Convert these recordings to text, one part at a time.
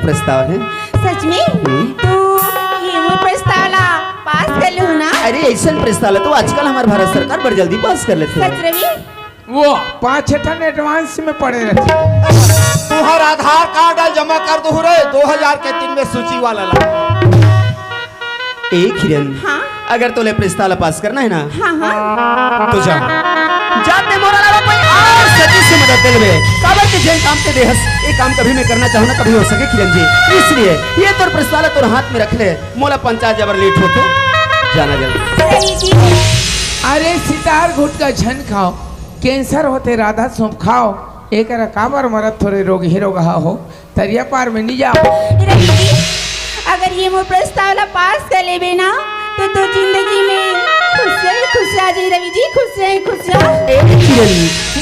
प्रस्ताव है। सच में तो ये मोर प्रस्ताव ला पास कर लो ना। अरे ऐसा प्रस्ताव है तो आजकल हमारे भारत सरकार बड़ी जल्दी पास कर लेते सच रवि वो 5-6 टन एडवांस में पड़े रहते। तुहर आधार कार्ड जमा कर दो रे 2000 के 3 में सूची वाला ला। एक हिरन हाँ अगर तोले प्रस्ताव पास करना है ना हाँ हाँ तो जा जाते मोरा लावा कोई और सच्ची से मदद दे ले काबर के जेन काम ते देहस ये काम कभी मैं करना चाहूं ना कभी हो सके किरण जी इसलिए ये तोर प्रस्ताव तोर हाथ में रख ले मोला पंचायत जबर लेट होते जाना जल्दी। रवि जी अरे सितार घुट का झन खाओ कैंसर होते राधा सौंप खाओ एक काबर मरत थोड़े रोग ही रोग हो तरिया पार में नहीं जाओ। रवि जी अगर ये मोर प्रस्ताव ला पास कर लेबे ना तो जिंदगी में खुश रह जी रवि जी खुश रहे।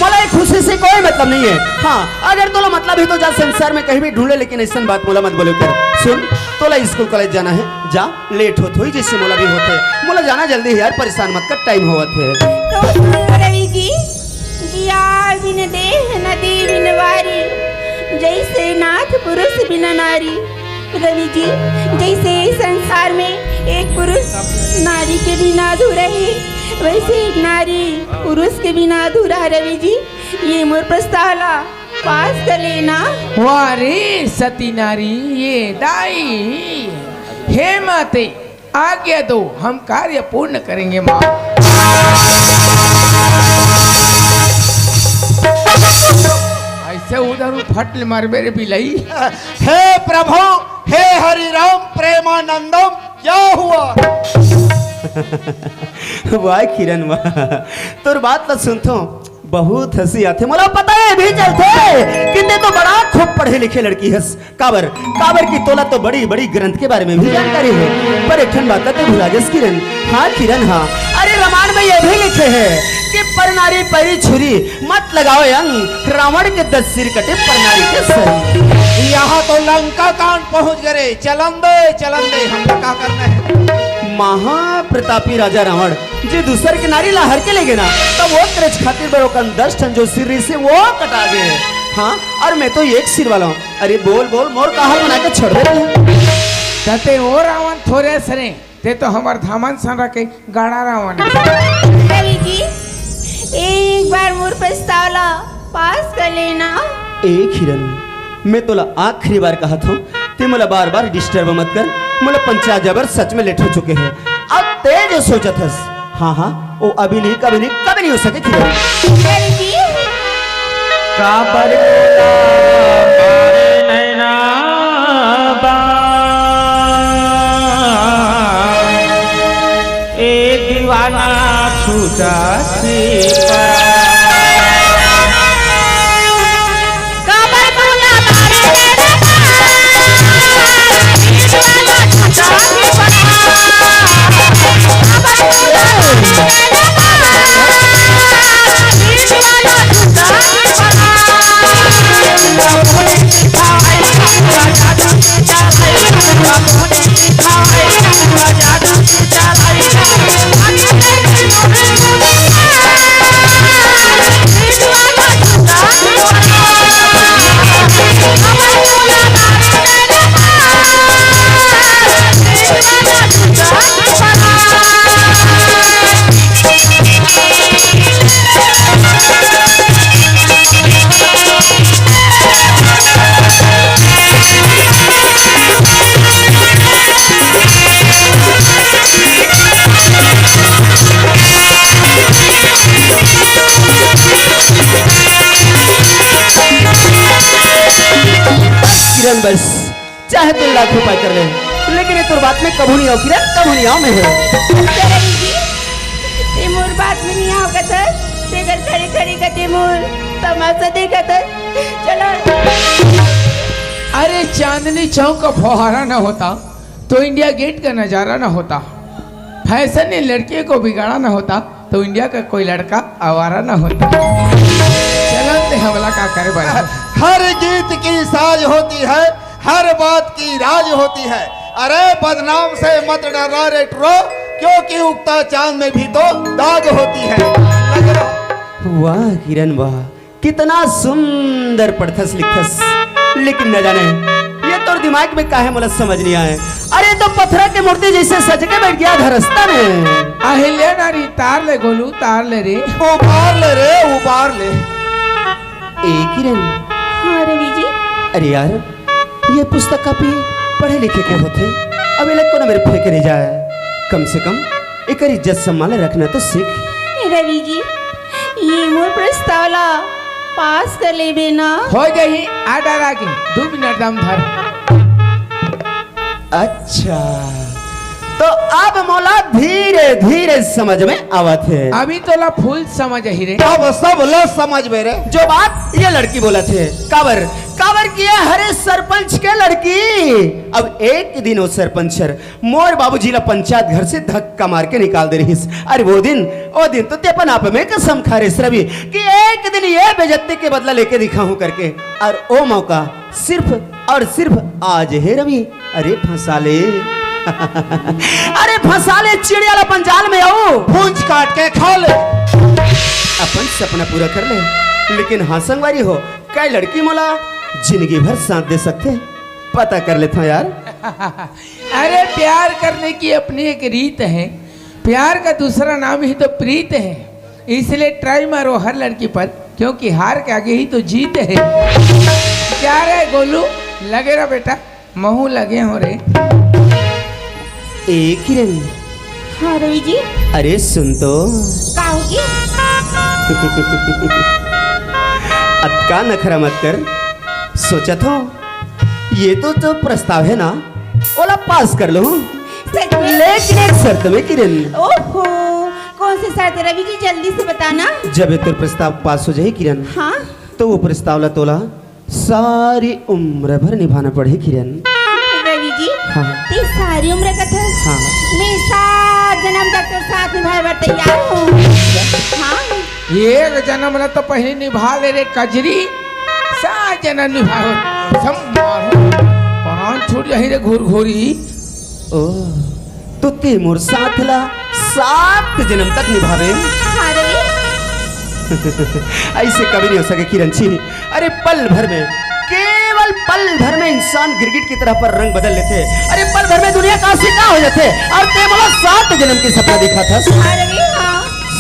मोला खुशी से कोई मतलब नहीं है। हाँ अगर तोला मतलब है तो जा संसार में कहीं भी ढूंढे लेकिन ऐसा बात मोला मत बोलो कर। सुन तोला स्कूल कॉलेज जाना है जा लेट होत हुई जिससे मोला भी होते मोला जाना जल्दी है यार परेशान मत कर टाइम होवत है। तो सुनो रवि जी जियार बिन देह नदी बिन वारी जैसे नाथ पुरुष बिना नारी। रवि जी जैसे संसार में एक पुरुष नारी के बिना अधूरा है वैसे एक नारी पुरुष के बिना अधूरा। रवि जी ये मोर प्रस्ताव ला पास कर लेना। वाह रे सती नारी ये दाई हे माते आज्ञा दो हम कार्य पूर्ण करेंगे माँ। ऐसे उधर फट मार मेरे बिलाई। हे प्रभु हे हरि राम प्रेमानंदम क्या हुआ। वाह किरण वाह तोर बात तो सुनतो बहुत हंसी आते मोला पता है भी चलते कितने तो बड़ा खूब पढ़े लिखे लड़की हस काबर की तोला तो बड़ी बड़ी ग्रंथ के बारे में भी जानकारी है पर एक बात तो भुला जस किरण। हाँ किरण हाँ अरे रामायण में ये भी लिखे है कि पर नारी परी छुरी मत लगाओ अंग रावण के 10 सिर कटे पर नारी के सर। यहाँ तो लंका कांड पहुँच गए चलन दे हम लोग क्या करना है। महाप्रतापी राजा रावण जो दूसर के नारी ला हर के ले गए ना तो वो तेरे खातिर बरोकन 10 टन जो सिर से वो कटा गए। हाँ और मैं तो एक सिर वाला हूँ। अरे बोल बोल मोर का हाल बना के छोड़ दे तते वो रावण थोड़े सरे ते तो हमार धामन सन रखे गाड़ा रावण। रवि जी एक बार मोर प्रस्ताव ला पास कर लेना। एक हिरन मैं तोला आखिरी बार कहा था ते मोला बार बार डिस्टर्ब मत कर मोला पंचायत जबर सच में लेट हो चुके हैं अब ते जो सोचा था हाँ हाँ वो अभी नहीं कभी नहीं हो सके किरण। रवि जी काबर नैना ए दीवाना छूटा किरण बस चाहे तो लाख रुपए कर ले लेकिन ये तोर बात में कबू नहीं आओ किरण कबू नहीं आओ मैं है। रवि जी ते मोर बात में नहीं आओ कतर ते घर खड़ी खड़ी कते मोर तमाशा देखा था। चलो अरे चांदनी चौक का फुहारा न होता तो इंडिया गेट का नजारा न होता फैशन ने लड़के को बिगाड़ा न होता तो इंडिया का कोई लड़का आवारा न होता। चलन हमला का करे भाई हर गीत की साज होती है हर बात की राज होती है। अरे बदनाम से मत डरा रे ट्रो क्योंकि उगता चांद में भी तो दाग होती है। वाह किरण वाह कितना सुंदर पढ़थस लिखथस लेकिन न जाने ये और दिमाग में काहे मला समझ नहीं आए। अरे तो पत्थर के मूर्ति जैसे सज के बैठ गया धरस्ता में। अहिल्या नारी तार ले गोलू तार ले रे। उबार ले रे उबार ले। एक ही रन। हाँ रवि जी। अरे यार ये पुस्तक कापी पढ़े लिखे के होते, अब ये लग को ना मेरे फेंके नहीं जाए। कम से कम एक इज्जत सम्मान रखना तो सीख। रवि जी ये मोर प्रस्तावला पास कर लेबे ना। हो जाई आडर आगे 2 मिनट दम धर। अच्छा तो अब मोला धीरे धीरे समझ में आवत है। अभी तोला फुल समझ ही रे। अब सब लोग समझ में रे। जो बात ये लड़की बोला थे काबर काबर किया हरे सरपंच के लड़की। अब एक दिन वो सरपंच सर मोर बाबूजी ला पंचायत घर से धक्का मार के निकाल दे रही। अरे वो दिन तो तेपन आप में कसम खा रहे रवि कि एक दिन ये बेइज्जती के बदला लेके दिखाऊं करके, और वो मौका सिर्फ और सिर्फ आज है रवि। अरे फंसा ले अरे फंसा ले चिड़िया ला पंजाल में आओ, पूंछ काट के खा ले। अपन सपना पूरा कर ले। लेकिन हाँ संगवारी हो क्या लड़की मोला जिंदगी भर साथ दे सकते, पता कर लेता यार। अरे प्यार करने की अपनी एक रीत है, प्यार का दूसरा नाम ही तो प्रीत है। इसलिए ट्राई मारो हर लड़की पर, क्योंकि हार के आगे ही तो जीत है। क्या रे गोलू लगे रहा बेटा, महू लगे हो रे। एक ही रंग। हाँ रवि जी। अरे सुन तो का होगी? अतका नखरा मत कर। सोचा था ये तो प्रस्ताव है ना, ओला पास कर लो, सच में? लेकिन एक शर्त में किरण। ओहो कौन सी शर्त है रवि जी, जल्दी से बताना। जब ये तो प्रस्ताव पास हो जाए किरण, हाँ तो वो प्रस्ताव ला तोला सारी उम्र भर निभाना पड़े किरण। रवि जी हाँ। ते सारी उम्र का था। हाँ। मैं 7 जन्म तक तो साथ निभाए बर तैयार हूँ। हाँ एक जन्म ना तो पहले निभा ले रे कजरी, 7 जन्म निभाओ पान छूट जाही रे घूर घूरी। ओ तो ते मोर साथ ला 7 जन्म तक निभावे। हाँ रवि। ऐसे कभी नहीं हो सके किरण जी। अरे पल भर में, केवल पल भर में इंसान गिरगिट की तरह पर रंग बदल लेते। अरे पल भर में दुनिया का सिक्का हो जाते। और ते बोला 7 जन्म की सपना देखा था। हाँ रवि हाँ।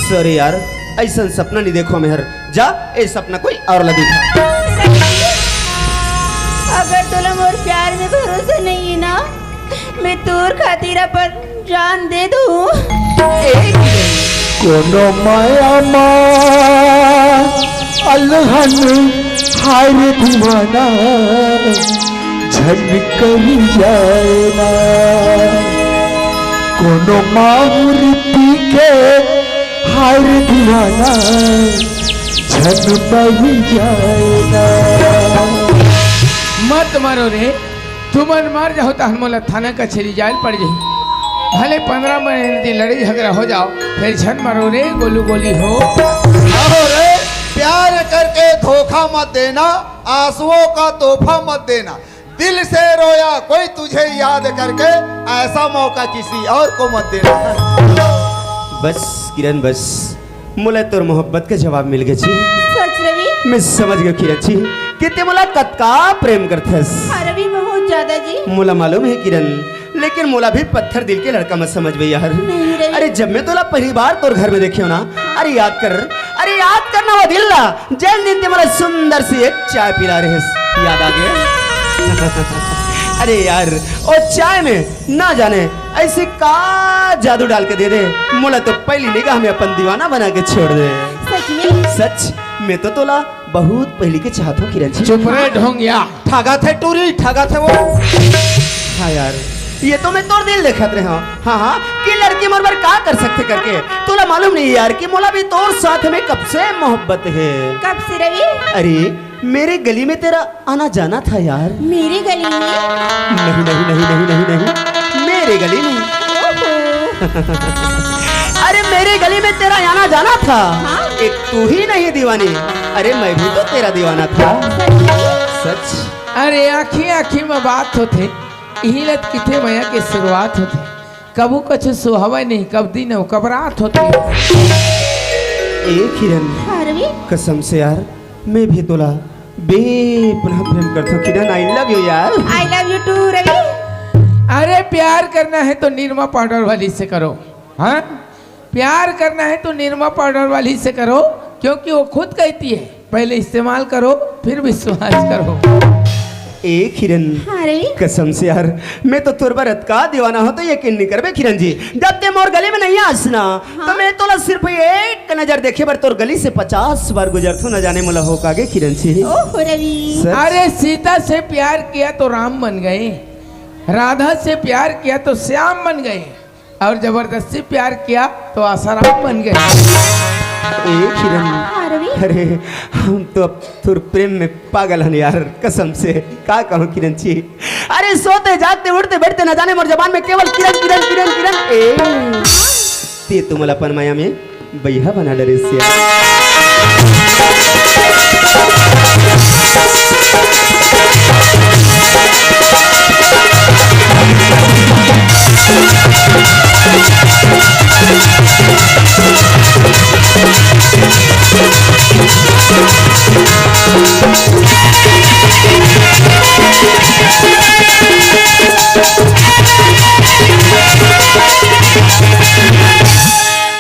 सॉरी यार ऐसा सपना नहीं देखो मेहर, जा ए सपना कोई और ला देखा। अगर तुला मोर प्यार में भरोसा नहीं है ना, मैं तोर खातिर पर जान दे दूँ। कोनो माया अलहन हार दीवाना झन कर जाए ना। कोनो माहुर पी के हार दीवाना झन बह जाए ना। मत मारो रे, तुमन मार जाओ तो हनमोला थाना कचहरी जाल पड़ जाए। भले 15 महीने लड़ाई झगड़ा हो जाओ, फिर झन मारो रे गोलू गोली हो। आओ रे, प्यार करके धोखा मत देना, आंसुओं का तोहफा मत देना। दिल से रोया कोई तुझे याद करके, ऐसा मौका किसी और को मत देना। बस किरण बस, मुला तोर मोहब्बत का जवाब मिल गया जी। सच रवि। मैं समझ गया किरण जी कि ते मुला कतका प्रेम करथस। हाँ रवि बहुत ज्यादा जी। मुला मालूम है किरण, लेकिन मोला भी पत्थर दिल के लड़का मत समझ भैया यार। नहीं रे। अरे जब मैं तोला पहली बार तोर घर में देखियो ना, अरे याद करना वो दिल ला जैन दिन ते मला सुंदर सी एक चाय पिला रहे, याद आ गया। अरे यार ओ चाय में ना जाने ऐसे का जादू डाल के दे दे, मोला तो पहली निगाह में अपन दीवाना बना के छोड़ दे। सच में? सच मैं तो तोला बहुत पहली के चाहत हूँ किरण जी। चुप रे ढोंगिया। ठगा थे टूरी, ठगा थे वो। हाँ यार ये तो मैं तोर दिल देखत रहे हूँ। हाँ कि लड़की मरबर का कर सकते करके, तोला मालूम नहीं यार कि मोला भी तोर साथ में कब से मोहब्बत है। कब से रवि? अरे मेरे गली में तेरा आना जाना था यार। मेरी गली में? नहीं नहीं नहीं नहीं नहीं नहीं मेरे गली में। अरे मेरे गली में तेरा आना जाना था। हाँ? एक तू ही नहीं दीवानी, अरे मैं भी तो तेरा दीवाना था। सच। अरे आखी आखी में बात होते, यही लत किथे मया के शुरुआत होते। कबू कुछ सुहावा नहीं, कब दिन हो कब रात होती। एक हिरन हाँ रवि। कसम से यार मैं भी तोला बे पुनः प्रेम करतो किरण आई लव यू यार। I love you too Ravi. अरे प्यार करना है तो निरमा पाउडर वाली से करो। हाँ, प्यार करना है तो निरमा पाउडर वाली से करो, क्योंकि वो खुद कहती है पहले इस्तेमाल करो फिर विश्वास करो। ए किरण, हाँ रवि। कसम से यार मैं तो तुर बरत का दीवाना हो तो यकीन नहीं करबे किरण जी। जब ते मोर गली में नहीं आसना तो मैं तो सिर्फ एक नजर देखे बर तोर गली से 50 बार गुजर थो न जाने मुला हो कागे किरण जी। ओह रवि। सच? अरे सीता से प्यार किया तो राम बन गए, राधा से प्यार किया तो श्याम बन गए, और जबरदस्ती प्यार किया तो आसाराम बन गए। ए किरण, हाँ रवि। अरे हम तो अब तुर प्रेम में पागल हन यार, कसम से का कहूँ किरण जी। अरे सोते जागते उठते बैठते न जाने मोर जबान में केवल किरण किरण किरण किरण। ए ते तुमला अपन माया में बैहा बना डरे से।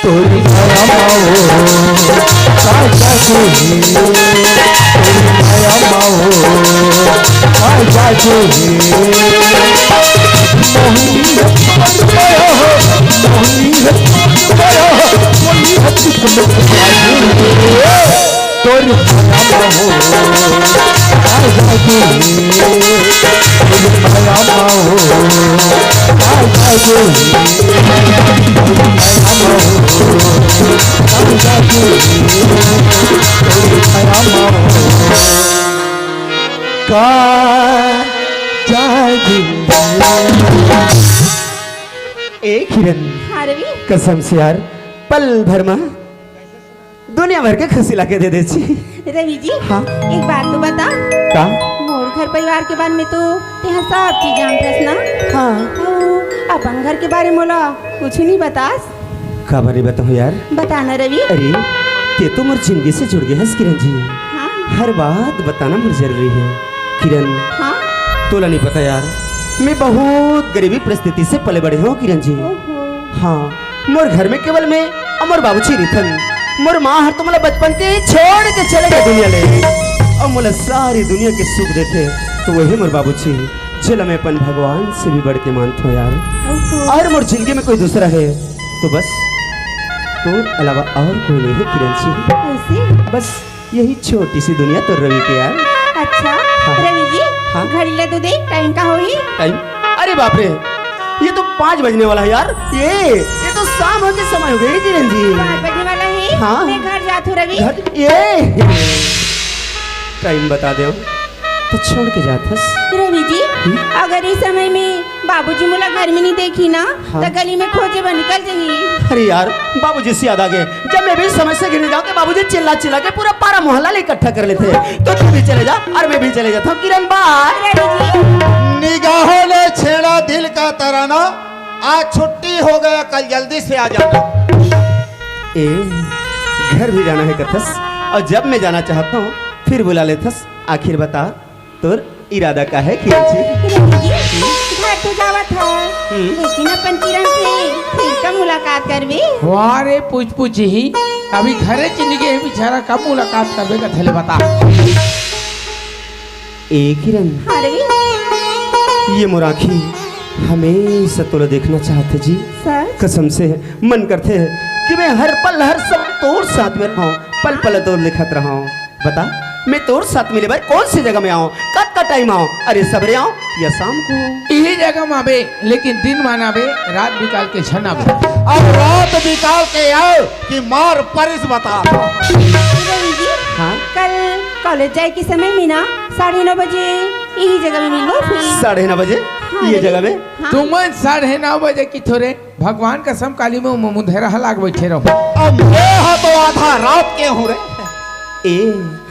तोरी माया माओ काजा जोही, तोरी माया माओ काजा जोही। मोहिनी है पद पाया हो, मोहिनी है पद पाया हो, मोहिनी है किस्मत पाई। तोरी माया माओ काजा जोही, तोरी माया माओ काजा जोही। ए किरण, हाँ रवि। कसम से यार पल भर में दुनिया भर के खुशी लाके दे दे छी। रवि जी, हाँ? एक बात तो बता। का? मोर घर परिवार के बारे में तो तेहा सब चीज जानतस ना। हाँ। अपन घर के बारे में मोला कुछ नहीं बतास। का बारे बताओ यार। बता ना रवि। अरे ते तो मोर जिंदगी से जुड़ गए हस किरण जी। हाँ हर बात बताना मुझे जरूरी है किरण। हाँ। तोला नहीं पता यार, मैं बहुत गरीबी परिस्थिति से पले बड़े हूँ किरण जी। ओहो। हाँ, मोर घर में केवल मैं और मोर बाबूजी रिथन। मोर माँ हर तो मला बचपन के ही छोड़ के चले गए दुनिया ले, और मला सारी दुनिया के सुख देते तो वही मोर बाबूजी, चलो मैं अपन भगवान से भी बढ़ के मानता हूँ यार। ओहो। और मोर जिंदगी में कोई दूसरा है तो बस तो अलावा और कोई नहीं है किरण जी। ऐसे? बस यही छोटी सी दुनिया तो रवि के यार। अच्छा हाँ। रवि जी, हाँ? घड़ी ले तो दे, टाइम का होई? टाइम? अरे बाप रे, ये तो 5 बजने वाला है यार। ये तो शाम होने समय हो गई किरण जी। 5 बजने वाला है। हाँ। मैं घर जात हूँ रवि। घर ये टाइम बता दो तो छोड़ के जातस। रवि जी, अगर इस समय में बाबूजी मुला घर में नहीं देखी ना, हाँ। तो गली में खोजे बन निकल जाही। अरे यार बाबूजी से याद आ गए, जब मैं भी समय से गिरने जाऊँ तो बाबूजी चिल्ला चिल्ला के पूरा पारा मोहल्ला इकट्ठा कर लेते हैं। तो तू भी चले जा और मैं भी चले जाता हूँ किरण। बाय। रवि जी। निगाहों ने छेड़ा दिल का तराना, आज छुट्टी हो गया, कल जल्दी से आ जाना। ए घर भी जाना है कथस, और जब मैं जाना चाहता हूँ फिर बुला लेथस। आखिर बता तोर इरादा का है किरण जी? रवि जी, घर तो जावा था, लेकिन अपन किरण से फिर तो मुलाकात करबे। वाह रे पूछ पूछ ही, अभी घरे चली गए बेचारा, कब मुलाकात करबे का थले बता। ए किरण, हाँ रवि। ये मुराखी हमेशा तोला देखना चाहते जी। सर। कसम से मन करते है कि मैं हर पल हर समय तोर साथ में रहूं, पल पल तोर लिखत रहा हूं। बता मैं तोर साथ मिले भाई कौन सी जगह में आऊं, कब का टाइम आऊं? अरे सवेरे आऊं या शाम को? यही जगह में आबे, लेकिन दिन मानाबे, रात निकाल के छन आबे। अब रात निकाल के आओ कि मार परिस बता। रवि जी, हाँ? कल कॉलेज जाए के समय में ना 9:30 बजे यही जगह में मिलो फिर। 9:30 बजे हाँ, ये रवि। जगह में? हाँ। तुम 9:30 बजे की थोड़े भगवान कसम काली में मुंधेरा लाग बैठे रहो। अब मैं तो आधा रात के हूँ रे। ए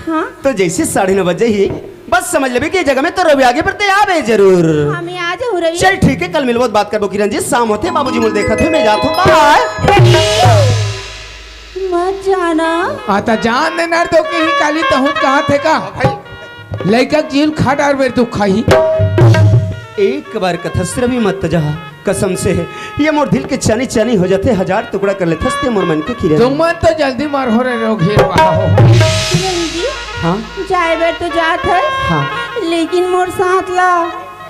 हाँ। तो जैसे 9:30 बजे ही बस समझ ले कि ये जगह में तो रवि आगे बढ़ते आवे जरूर। हाँ मैं आ जाऊँ रवि। चल ठीक है, कल मिलबो बात करबो किरण जी। शाम होते बाबूजी मुझे देखा थे, मैं जाता हूँ। बाय। मत जाना। आता जान देना तो कहीं काली तहूँ कहाँ थे का? भाई लड़का जील खा डार बेर तू खाही एक बार कथस्र भी मत जा कसम से ये मोर दिल के चनी चनी हो जाते, 1000 टुकड़ा कर ले थसते मोर मन के खीरे। तुम मन तो जल्दी मार हो रहे हो घेर रहा हो। रवि जी हाँ जाए बेर तो जात है, हाँ लेकिन मोर साथ ला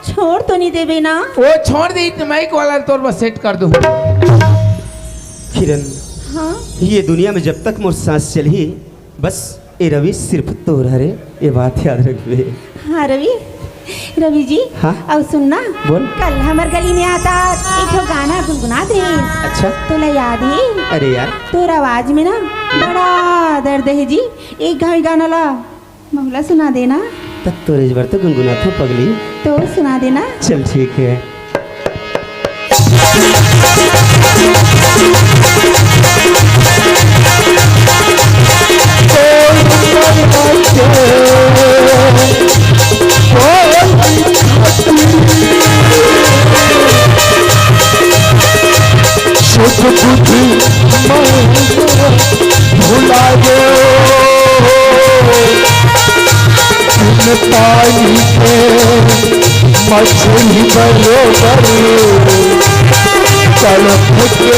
छोड़ तो नहीं देवे ना। वो छोड़ दी माइक वाला तोर बस सेट कर दूं। किरण हाँ ये दुनिया में जब तक मोर सांस चली बस ये रवि सिर्फ तोर हरे, ये बात याद रखबे। हाँ रवि जी हाँ? अब सुनना बोल। कल हमार गली में आता एक ठो गाना गुनगुना दे। अच्छा तोला याद है? अरे यार तोर आवाज में ना बड़ा दर्द है जी, एक घाई गाना ला महुला सुना देना। तब तो रेजबर तो गुनगुना था पगली। तो सुना देना। चल ठीक है। भुला दो पानी के मछली बरोबर तड़प के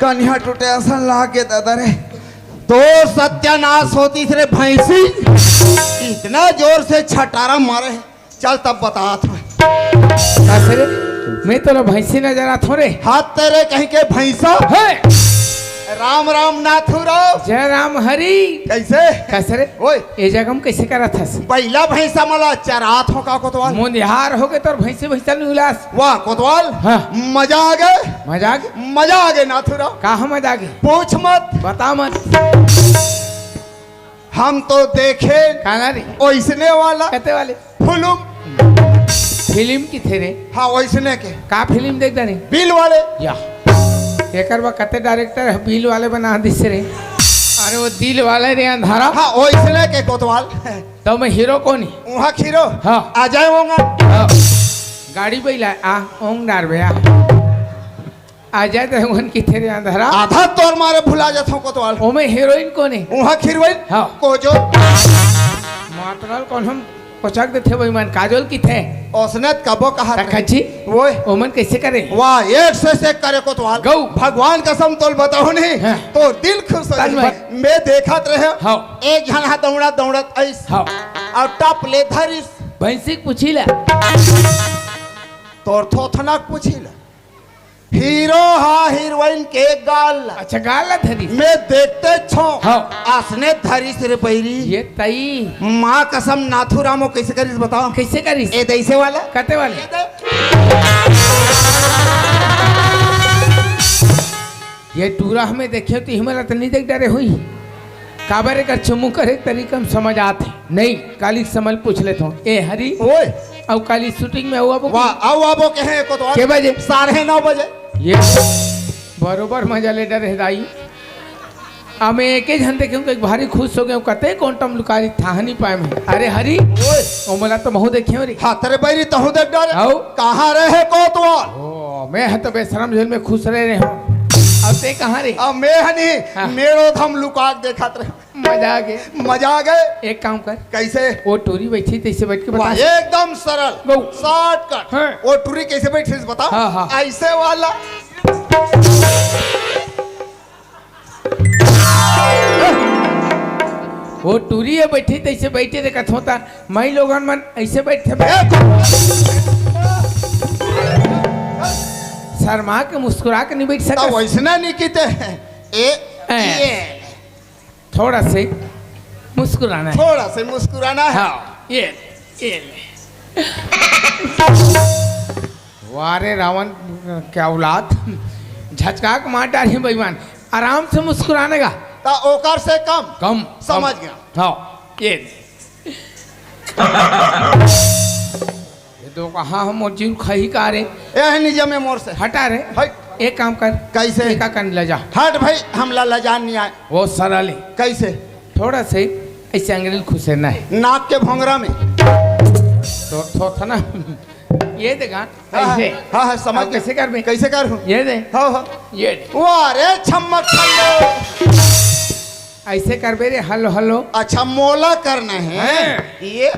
कन्या टूटे असन लागे दादा रे। तो सत्यानाश होती रे भैंसी, इतना जोर से छटारा मारे है। चल तब बता रे मैं तो भैंसी नजर आ थोड़े हाथ तेरे कहीं के भैंसा है। राम राम नाथुराव जय राम हरि। कैसे कैसे रे ओए ये जगह कैसे करा था? पहला भैंसा मला चरात हो का कोतवाल मुंदिहार हो गए तो भैंसे भैंसा नहीं उलास। वाह कोतवाल हाँ। मजा आ गए मजा आ गए नाथुराव। कहा मजा आ गए? पूछ मत बता मत। हम तो देखे काना रे ओइसने वाला कहते वाले फिल्म की थे रे। हाँ ओइसने के का फिल्म देखता नहीं बिल वाले या एक कते डायरेक्टर है बिल वाले बना दिस रे। अरे वो दिल वाले रे अंधारा। हाँ ओइसने के कोतवाल। तो मैं हीरो कौन वहाँ खीरो हाँ आ जाए होगा गाड़ी बैला आ ओंग डार भैया आ जाए तो उन की थे रे अंधारा। आधा तोर मारे भुला जाता हूँ कोतवाल। ओ में हीरोइन कौन है? वहाँ खीरवाई हाँ को जो मातरल कौन हम पोछक देते वही मन काजोल की थे औसनत कबो कहा कच्ची वो ओमन कैसे करे? वाह एक से करे कोतवाल। गौ भगवान कसम तोल बताओ नहीं हाँ। तो दिल खुश हो तन जाए। मैं देखत रहे हाँ एक जन हाथ दौड़त दौड़त ऐस हाँ और टप ले धरिस भैंसी पूछी ला तोर थोथना पूछिला हीरो हा हीरोइन के गाल अच्छा गाल धरी मैं देखते छो हाँ आसने धरी सिर पैरी ये तई माँ कसम नाथुरामो कैसे करीस बताओ कैसे करी? ए दैसे वाला कते वाले ये टूरा हमें देखे तो हिमालय तो नहीं देख डरे हुई काबरे का चुमू करे तरीका हम समझ आते नहीं। काली समल पूछ लेता हूँ ए हरी ओए अब काली शूटिंग में हुआ वाह आओ आबो कहे को तो के बजे 9:30 बजे ये बरोबर मजा ले डरे दाई अब मैं एक ही झन देखे हूँ, भारी खुश हो गए हूँ, कते क्वांटम लुकारी था नहीं पाए में। अरे हरी ओए ओ मला तो महू देखे हो रे। हाँ तेरे बैरी तहु देख डर आओ। कहाँ रहे कोतवाल ओ मैं है तो बेशरम झेल में खुश रह रहे हो। अब ते कहाँ रे? अब मैं हनी हाँ। मेरो धम लुकाक देखत रहे मजा आ गया। मजा आ गए। एक काम कर, कैसे वो टोरी बैठी तैसे बैठ के बता। वाह, एकदम सरल गो। शॉर्टकट। हाँ। वो टूरी कैसे बैठी बता। हाँ, हाँ। ऐसे वाला वो टूरी है बैठी तैसे बैठे रे कथ होता मई लोगन मन ऐसे बैठे शर्मा के मुस्कुरा के नहीं बैठ तो सकते। वैसना नहीं कीते हैं ये थोड़ा से मुस्कुराना है। थोड़ा से मुस्कुराना है। हाँ ये वारे रावण क्या औलाद झचका के मार डाली बेईमान। आराम से मुस्कुराने का तो ओकर से कम कम समझ गया। हाँ ये तो कहा हम और जीव खही का रे यह निजम में मोर से हटा रे। हट। एक काम कर, कैसे? एका कर ले जा। हट भाई हम लजान नहीं आए। वो सरल है। कैसे थोड़ा से ऐसे अंग्रेज खुशेना है नाक के भोंगरा में। तो था ना ये देगा हाँ ऐसे। हाँ हाँ समझ अब कैसे कर बे? कैसे कर हूँ ये दे हाँ हाँ ये दे। वाह रे छम्मक खल्लो। ऐसे कर बे रे हलो हलो। अच्छा मोला करना है। हाँ। ये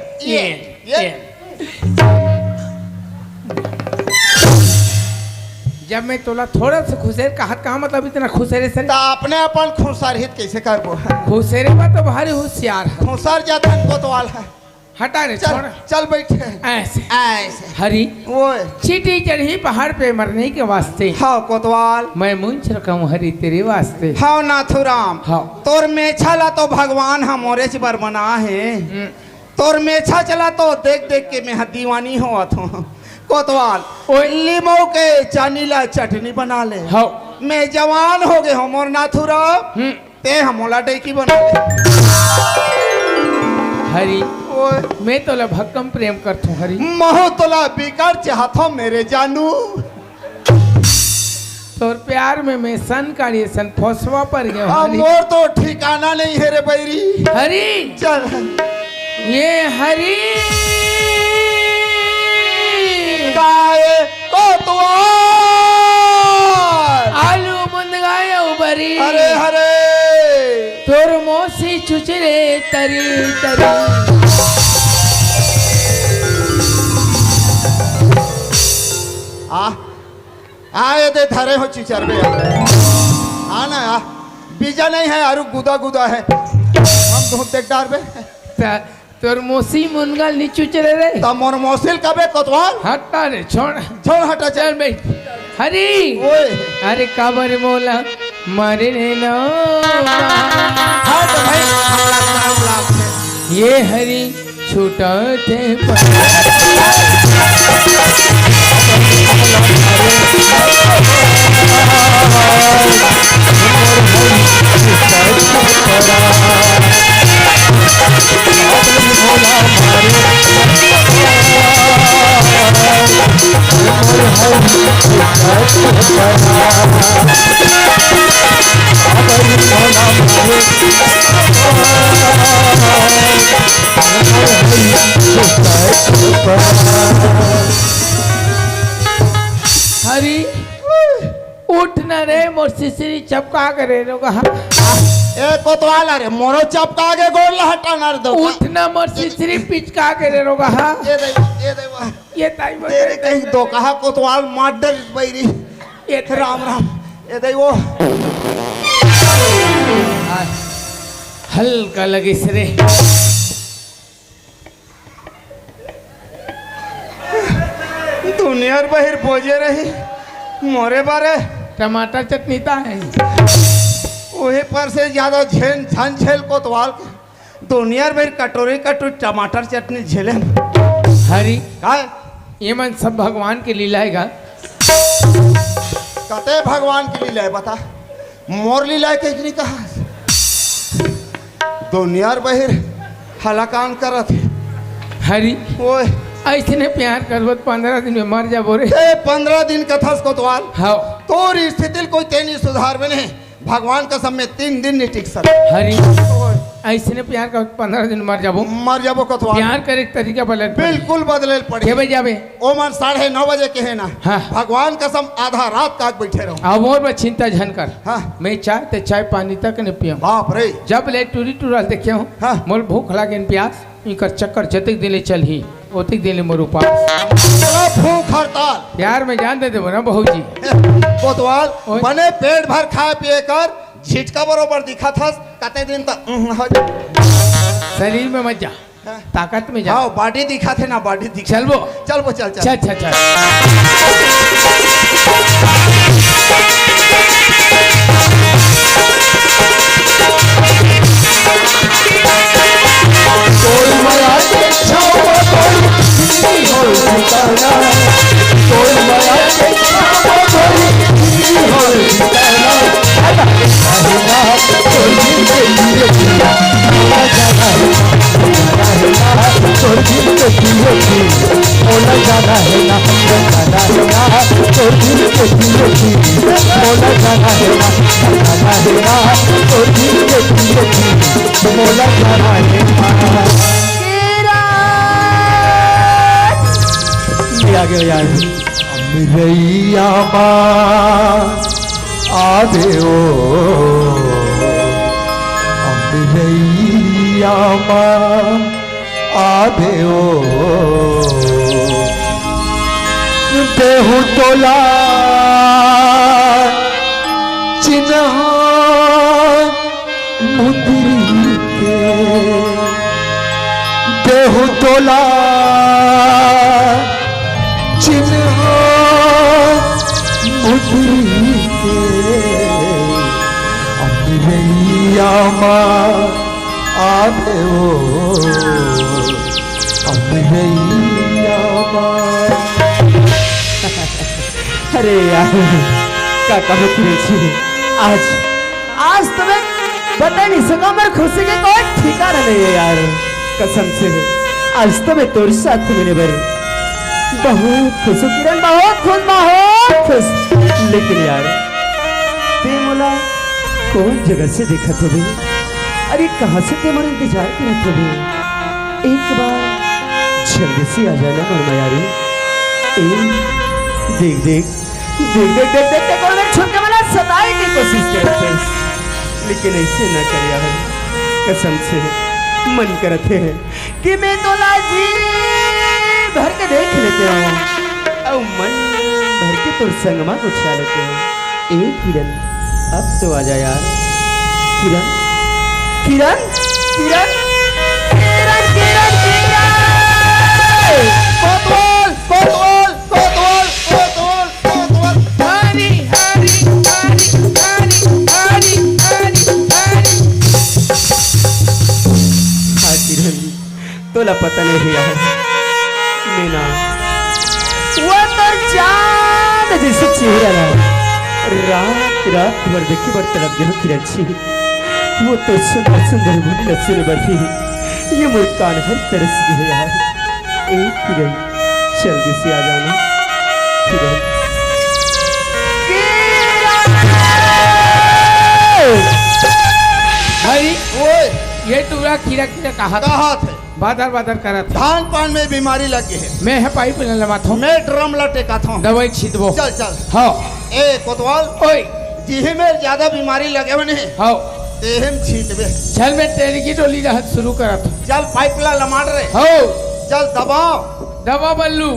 जब मैं तोला थोड़ा सा खुशेर कहा कहा मतलब इतना खुशेरे से तो अपने अपन खुशार हित कैसे करबो। खुशेरे में तो भारी होशियार है। खुशार जातन कोतवाल है। हटा रे चल छोड़ चल बैठे ऐसे। ऐसे हरी वो चीटी चढ़ी पहाड़ पे मरने के वास्ते हाँ कोतवाल मैं मुंछ रखा हूँ हरी तेरे वास्ते। हाँ नाथुराम हाँ। तोर मेछा ला तो भगवान हमोरे से बर बना है। तोर मेछा चला तो देख देख के मैं दीवानी हुआ था। कोतवाल लीमो के चानीला चटनी बना ले। हाँ मैं जवान हो गए हो मोर नाथुराम ते हमोला डेकी बना ले। हरी ओए मैं तो भक्कम प्रेम करता हूँ हरी। महो तोला बिगाड़ चाहत हो मेरे जानू। तोर प्यार में मैं सन काढ़ी सन फसवा पर गया हूँ अब हरी। मोर तो ठिकाना नहीं है रे बैरी। हरी चल ये हरी गाए कोतवाल आलू मुंदगाया उबरी। हरे हरे तोर मोसी चुचरे तरी तरी। आए दे धरे हो चिचरबे आना आ बीजा नहीं है आरु गुदा गुदा है हम धूप देख डारबे। तोर मोसी मुनगल नी चुचरे रे। तब मोर मौसिल कबे कोतवाल हटा रे छोड़ छोड़ हटा चल चल बैठ हरी। ओए अरे काबर बोला मारे रे ना हट भाई हमला काम लाग है। ये हरी छूटा थे हरी उठ न रे मोर सिसरी चपका करे रो कहा। ए कोतवाल अरे मोरो चपका आगे गोड़ ला हटा ना दो। उठ न मोर सिसरी पिचका करे रो कहा। ये दे ये ताई तेरे कहीं दो कहा कोतवाल मार डर बैरी। ये राम राम ये दे वो हल्का लगे सरे। दुनिया बहिर भोजे रही मोरे बारे टमाटर चटनी ता है वही पर से ज्यादा झेल झन झेल कोतवाल दुनिया भर कटोरी कटोरी टमाटर चटनी झेले। हरी का ये मन सब भगवान की लीला है। कते भगवान की लीला है बता मोर लीला है कहीं नहीं कहा। दुनिया बहिर हलाकान करत हरी ओए ऐसे ने प्यार करबत 15 दिन में मर जा बोरे। 15 दिन कथस कोतवाल हाँ तोर स्थिति कोई तेनी सुधार में नहीं भगवान कसम में 3 दिन नहीं टिक सक। हरी ऐसे प्यार का 15 दिन मर जाबो। मर जाबो कोतवाल। प्यार करे के तरीका बदल बिल्कुल बदले पड़े। के बजे जाबे? ओ मन 9:30 बजे के है ना। हाँ। भगवान कसम आधा रात तक बैठे रहो। अब और मैं चिंता झन कर। हाँ। मैं चाय ते चाय पानी तक नहीं पियो। बाप रे। जब ले टूरी टूरल देखे हूँ। हाँ। मोर भूख लागे प्यास इनकर चक्कर जतक दिले चल ही ओतिक दिले मोर उपास। चलो भूख हड़ताल। प्यार में जान दे देबो ना बहू जी। कोतवाल ओए। बने पेट भर खाए पिए कर झिटका बरोबर दिखा था कते दिन तक हो जा। शरीर में मत जा हाँ। ताकत में जा। हाँ बॉडी दिखा थे ना बॉडी दिखा। चल वो चल वो चल चल। चल चल चल कोई माया के छाव कोई जिंदगी हो ठिकाना, कोई माया के छाव कोई जिंदगी हो ठिकाना, ना कोई जिंदगी जीना ना जाना है ना कोई जिंदगी मोला जाना है ना जाना है ना कोई जिंदगी मोला जाना है ना जाना है ना कोई जिंदगी मोला जाना है ना। आ गए यार। अमरैया आवे ओ अमरैया आवे ओ देहु तोला चिन्ह मुद्री के देहु तोला चिन्ह मुद्री के अमरैया आवे ओ अमरैया। अरे यार का कहो छी आज आज तुम्हें बता नहीं सका मेरे खुशी के कोई ठिकाना नहीं है यार। कसम से आज तुम्हें तोर साथ मिले बर बहुत खुश हूँ किरण, बहुत खुश। लेकिन यार ते मोला कौन जगह से देखा थे भी? अरे कहाँ से ते मोर इंतजार किया थे भी? एक बार जल्दी से आ जाना मरमा यारी। देख देख देख देख देख देख देख और छुप के मला सताए की कोशिश करते हैं, लेकिन ऐसे ना कर यार। कसम से मन करते हैं कि मैं तो लाजी भर के देख लेते हूँ और मन भर के तो संगमा को छा लेते हो। एक किरण अब तो आ जा यार। किरण किरण किरण किरण किरण किरण कोतवाल कोतवाल कोतवाल कोतवाल कोतवाल। हरी हरी हरी हरी हरी हरी हरी। हाँ किरण तोला पता नहीं यार मीना वो तो चांद जैसे चेहरा रहा रात रात भर देखी बड़ तड़प जहाँ किरण छी वो तो सुंदर सुंदर बोली लफ्ज़ों ने बढ़ी ये मुस्कान हर तरस गई यार। एक किरण जल्दी से आ जाना किरण। हरी ओए ये टूरा खीरा खीरा कहा था कहा थे बादर बादर करा था। धान पान में बीमारी लग गई है। मैं है पाइप लगा था मैं ड्रम लटेका था। दवाई छिदबो। चल चल। हाँ ए कोतवाल ओए जिहे में ज्यादा बीमारी लगे बने हाँ तेहम छीटबे। चल मैं तेल की टोली रहत शुरू करा था। चल पाइपला लमाट रहे। हो चल दबाओ। दबा बल्लू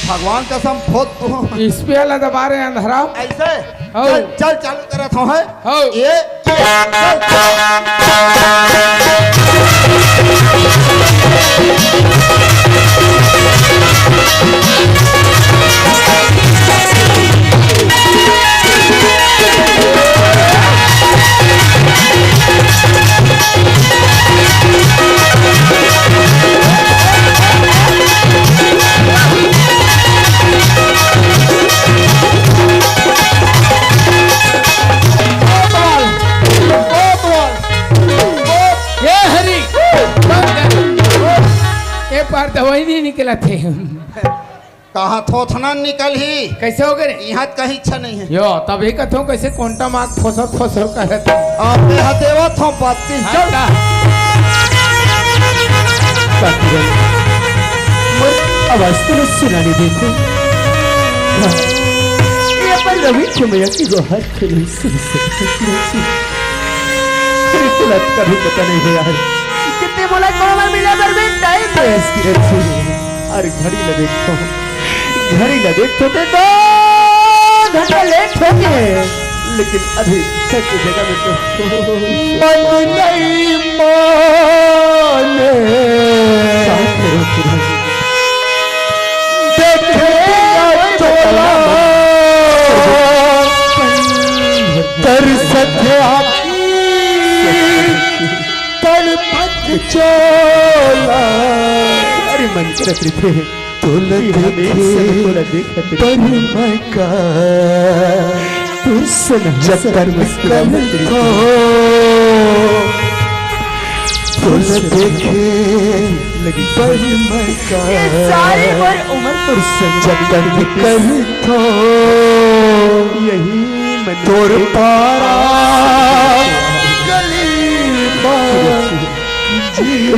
भगवान कसम बहुत तू इस पे वाला दबा रहे हैं अंधरा। ऐसे हो। चल चल चालू करत हो है। हो। ये चल ये हरी एक बार दवाई नहीं निकला थे। कहाँ थोथना निकल ही कैसे हो गए यहाँ कहीं इच्छा नहीं है यो तभी कहता हूँ कैसे कोंटा मार्क फोसर कहते आप यहाँ देवा थो पाती चल आवाज तो सुनानी देते हाँ, ये अपन रवि चुमैया की गुहार के नहीं सुन सकते तुला कभी पता नहीं है यार कितने बोला कौन मिला पर भी टाइम है इसकी अच्छी और घड़ी न देखो तो 2 घंटा लेट हो गए लेकिन अभी तक की जगह में तो मन नहीं माने चोला अरे मन करत थे तोला देखत पर मैं का तू सुन जतन मुस्कुराहट को तोला देखे लगी पर मैं का सारी उम्र पर जतन कर तो यही मन तोर पारा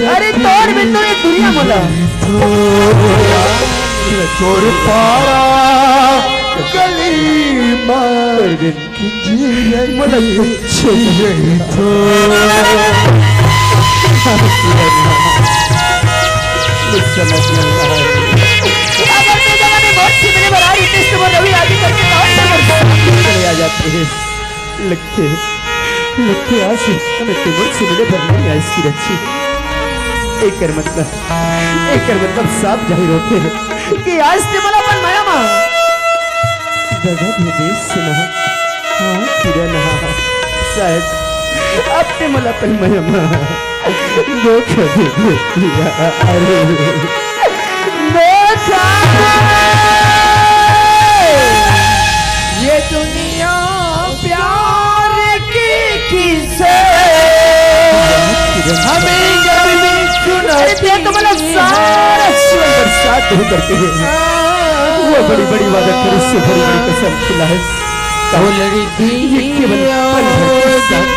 अरे तोर में तो ये दुनिया बोला चोर पारा गली मार कीजिए चाहिए तो आ जाते हैं लगते आज हमें तिमुर से मिले भरने इसकी रची एक मतलब साफ जाहिर होते हैं कि आज ते मला पण माया मा जगह भी देश से ना हाँ किरा ना शायद अब ते मला पण माया मा धोखा दे दिया अरे धोखा ये दुनिया प्यार की किसे हमें अरे तो मतलब सारा जीवन बरसात हो करके वो बड़ी वादा कर उससे बड़ी कसम खिला है वो लड़की ये केवल पल भर के साथ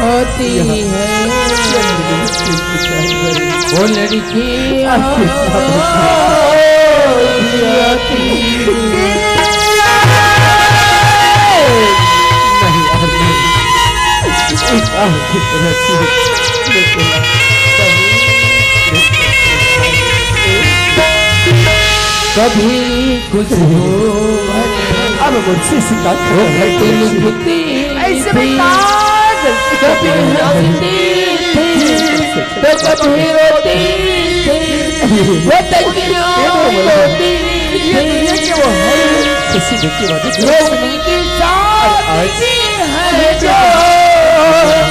होती है वो लड़की कभी कुछ हो अब मुझसे शिकायत लिखती ऐसे थी, कभी हंसती थी तो कभी रोती थी वो तस्वीरों रोती थी रोशनी की साथी है जो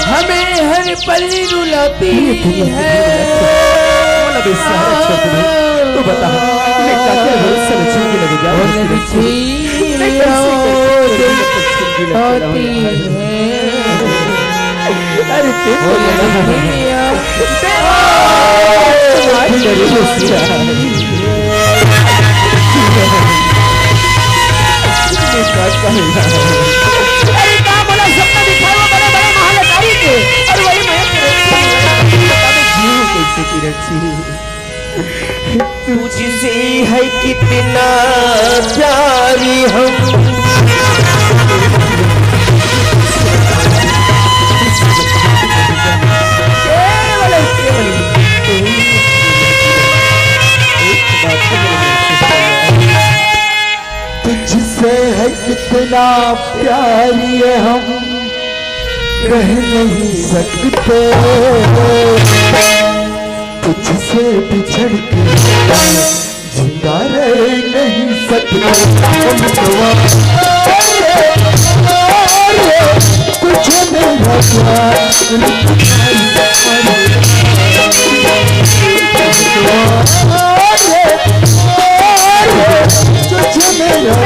हमें हर पल रुलाती है तो बता मैं क्या भरोसा में छीन के लगे जा अरे क्या बोला सपना दिखाए वो बड़े महल अटारी के और वही मैं कैसे की रची तुझसे है कितना प्यारी हम तुझसे है कितना प्यारी हम कह नहीं सकते तुझसे बिछड़ के जिंदा रह नहीं सकते तुझे मेरा तुझे मेरा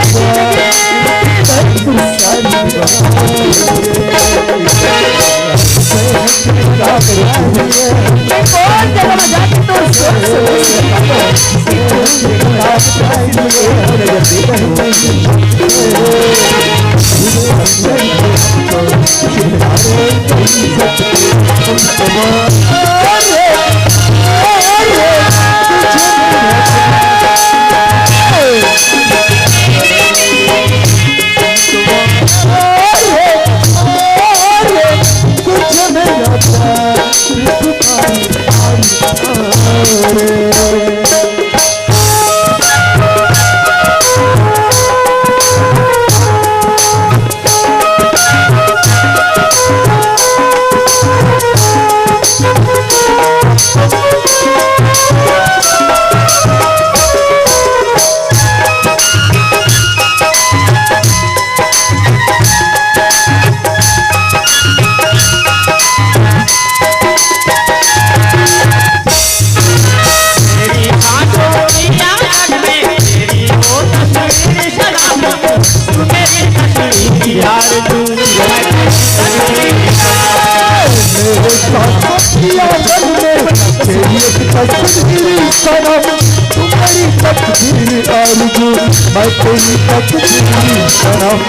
तुम्हारी तकदीर आरज़ू मैं तेरी तकदीर सनम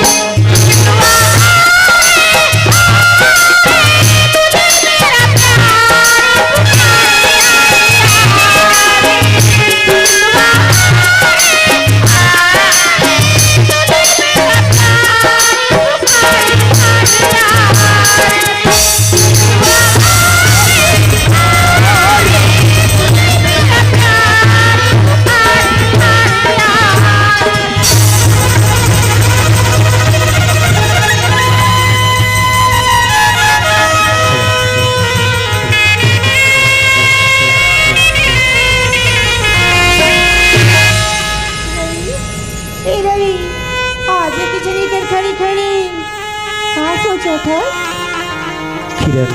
किरण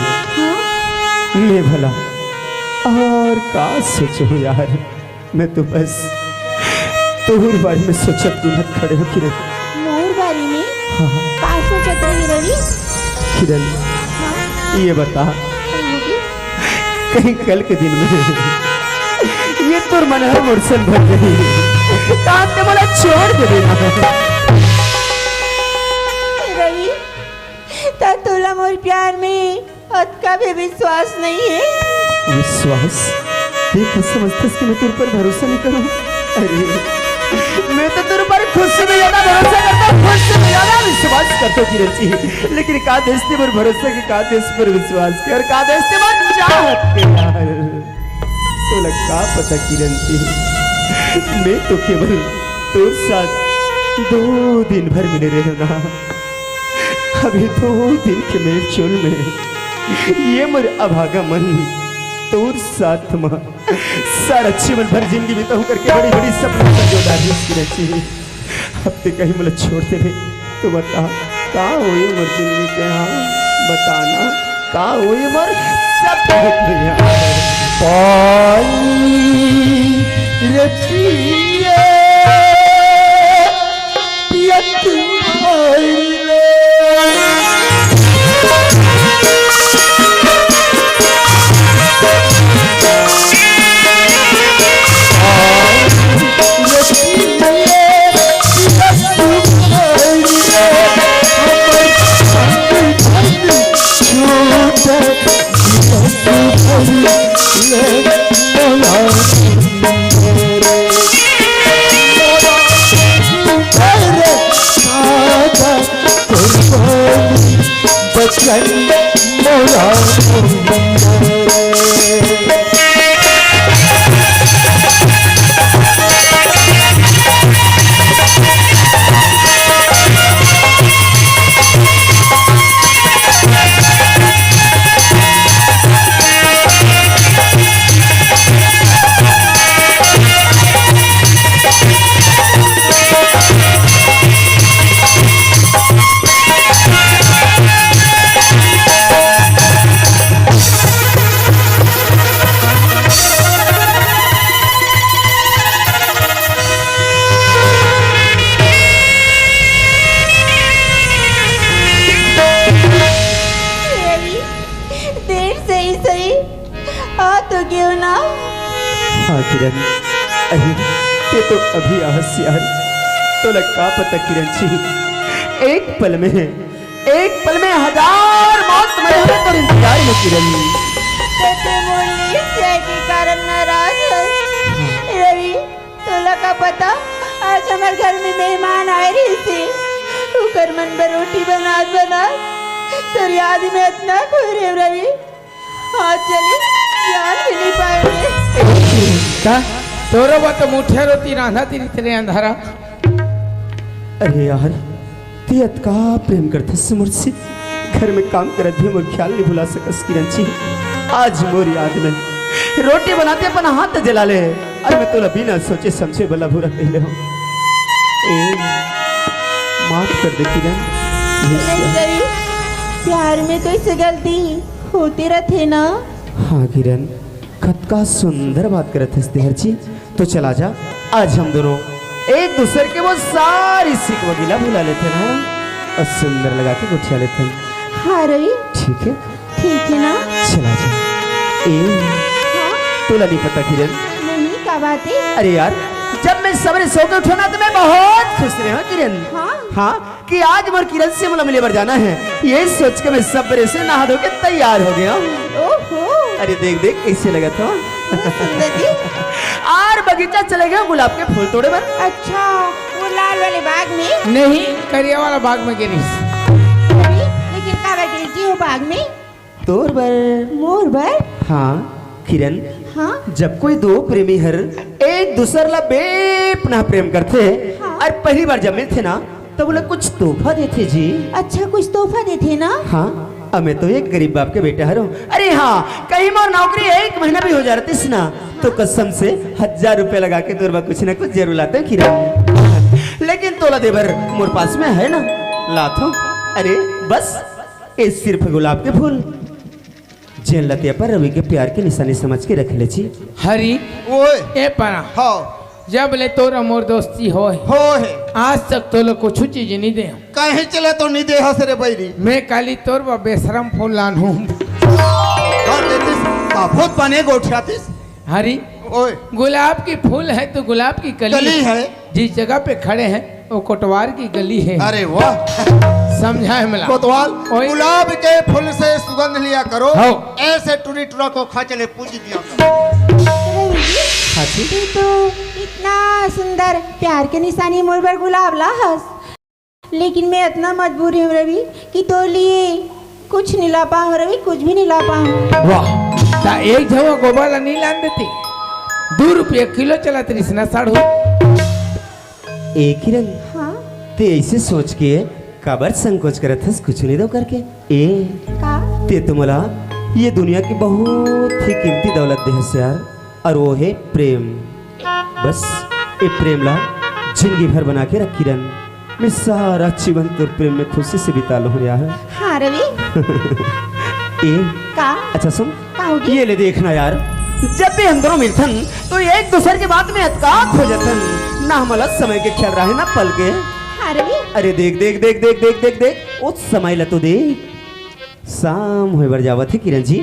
ले भला और का सोचो यार, मैं तो बस तोहर बारे में सोचत गुनत खड़े हो किरण। मोर बारे में हाँ का सोचत रही रवि? किरण हाँ ये बता होगी? कहीं कल के दिन में ये तोर मन है मुरसल भर गई ताते मला छोड़ दे देना रवि, ता तोला मोर प्यार में अतका भी विश्वास नहीं है। विश्वास देख समझते कि मैं तेरे पर भरोसा नहीं करूं। अरे मैं तो तेरे पर खुद से भी ज्यादा भरोसा करता हूं, खुद से भी ज्यादा विश्वास करता हूं किरण जी, लेकिन का देश पर भरोसा के का देश पर विश्वास कर का देश पर चाहत के यार तो लगा पता किरण जी, मैं तो केवल तेरे साथ 2 दिन भर मिले रहना, अभी 2 दिन के मेरे चोल में ये मेरे अभागा मन तोर साथ मां सारा जीवन भर जिंदगी बिताऊं करके बड़ी बड़ी सपना सजोदार की रची। अब ते कहीं मुझे छोड़ते नहीं तो बता का होई मर जिंदगी के, हाँ बताना का होई मर सब भैया पाई रचिए पियत आइले बचन मोरा ते तो अभी आहस यार तो लगता पता किरण जी एक पल में हजार मौत मरे तो इंतजार में किरण ते मुरली से के कारण नाराज है रवि तोला का पता आज हमारे घर में मेहमान आए रहे थे उकर मन पर रोटी बना तो याद में इतना खोए रहे रवि आज चले जान भी नहीं पाएंगे का तोरो बा तो मुठिया रोटी रांधा तेरी तेरे अंधारा अरे यार तियत का प्रेम करते मुझसे घर में काम करत भी मोर ख्याल नहीं भुला सकस किरण जी आज मोर याद में रोटी बनाते अपन हाथ जला ले अरे मैं तो बिना सोचे समझे भला बुरा कहले हो माफ कर दे किरण नहीं रवि प्यार में तो इसे गलती होती रहते ना हाँ किरण खत का सुंदर बात करत है देहर जी तो चला जा आज हम दोनों एक दूसरे के वो सारी सीख वगीला भुला लेते ना और सुंदर लगा के गुठिया लेते हैं हाँ रवि ठीक है ना चला जा हाँ तोला नहीं पता किरण नहीं क्या बात है अरे यार जब मैं सवेरे सो के उठा ना तो मैं बहुत खुश रहा किरण हाँ कि आज मोर किरण से मुला मिले बर जाना है ये सोच के मैं सवेरे से नहा धो के तैयार हो गया ओहो अरे देख देख कैसे लगा था सुंदर जी आर बगीचा चले गए गुलाब के फूल तोड़े बर अच्छा वो लाल वाले बाग में नहीं करिया वाला बाग में गिरी रवि, लेकिन का गिरी जी वो बाग में तोड़ बर मोर बर हाँ किरण हाँ जब कोई दो प्रेमी हर एक दूसरे ला बेपनाह प्रेम करते हाँ। और पहली बार जब मिलते ना तो बोले कुछ तोहफा देते जी अच्छा कुछ तोहफा देते ना हाँ अब मैं तो एक गरीब बाप के बेटा हूँ अरे हाँ कहीं मोर नौकरी एक महीना भी हो जा रही ना तो कसम से 1000 रुपए लगा के तोरबा कुछ ना कुछ जरूर लाते हैं किरण लेकिन तोला देवर मोर पास में है ना लातो अरे बस ये सिर्फ गुलाब के फूल जेल लतिया पर रवि के प्यार की निशानी समझ के रख ले छी हरी ओए ए परा हाँ जब ले तोरा मोर दोस्ती हो है आज तक तो लोग कुछ चीज नहीं दे कहीं चले तो नहीं दे हंस रे बैरी मैं काली तोर बा बेशरम फूल लान हूँ और देतीस बहुत बने गोठियातीस हरी ओए गुलाब की फूल है तो गुलाब की कली है जिस जगह पे खड़े हैं वो कोटवार की गली है अरे वाह समझा है मला कोतवाल ओए। गुलाब के फूल से सुगंध लिया करो हो। ऐसे टूरी टूरा को खा चले पूछ दिया करो। रवि जी हाँ जी तू तो इतना सुंदर प्यार के निशानी मोर पर गुलाब लाहस लेकिन मैं इतना मजबूर हूँ रवि कि तो लिए कुछ नहीं ला पाऊँ रवि कुछ भी नहीं ला पाऊँ वाह ता एक जगह गोबाला नहीं लान देती 2 रुपये किलो चला तृष्णा साढ़ू एक किरण हाँ ते ऐसे सोच के काबर संकोच करत हस कुछ नहीं दो करके ए का ते तुम्हारा ये दुनिया की बहुत ही कीमती दौलत दे है यार और वो है प्रेम बस ये प्रेम ला जिंदगी भर बना के रख किरण मैं सारा जीवन तो प्रेम में खुशी से बिता लूँ यार हाँ रवि ए का अच्छा सुन का होगी ये ले देखना यार जब भी हम दोनों मिलथन तो एक दूसरे के बात में अतकात हो जातन ना हमारा समय के ख्याल रहे ना पल के हाँ रवि अरे देख देख देख देख देख देख देख उस समय ला तो देख शाम होए बर जावत है किरण जी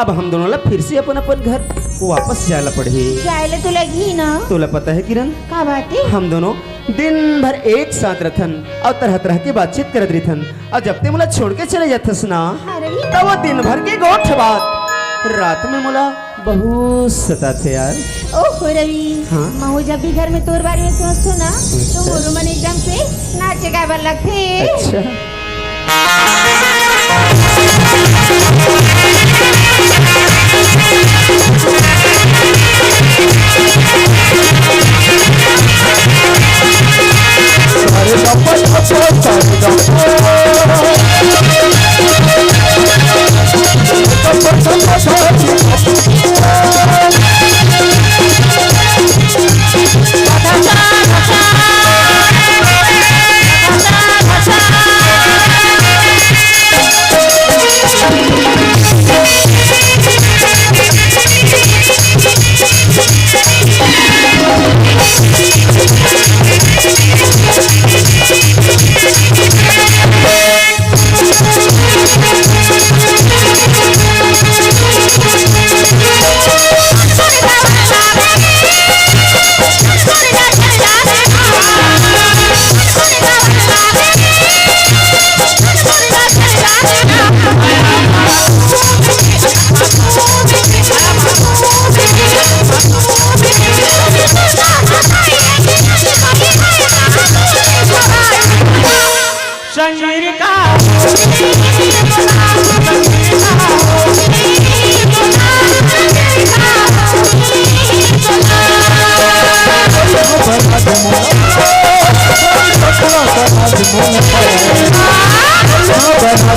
अब हम दोनों ला फिर से अपन अपन घर वापस जायला पड़े जायला तो लगी ना तोला पता है किरण का बात है हम दोनों दिन भर एक साथ रहथन और तरह तरह की बातचीत करत रहथन और जब ते मुला छोड़ के चले जाथस ना हाँ रवि तब वो दिन भर की गोठ बात रात में मुला बहुत सताते यार ओह रवि हाँ? महू जब भी घर में तोर बारे में सोचतो ना तो अच्छा। मोरू मन एकदम से नाचे गाबर लगते अच्छा अरे गप्पा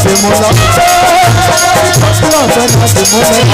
दे मोला पतला बना दे मोला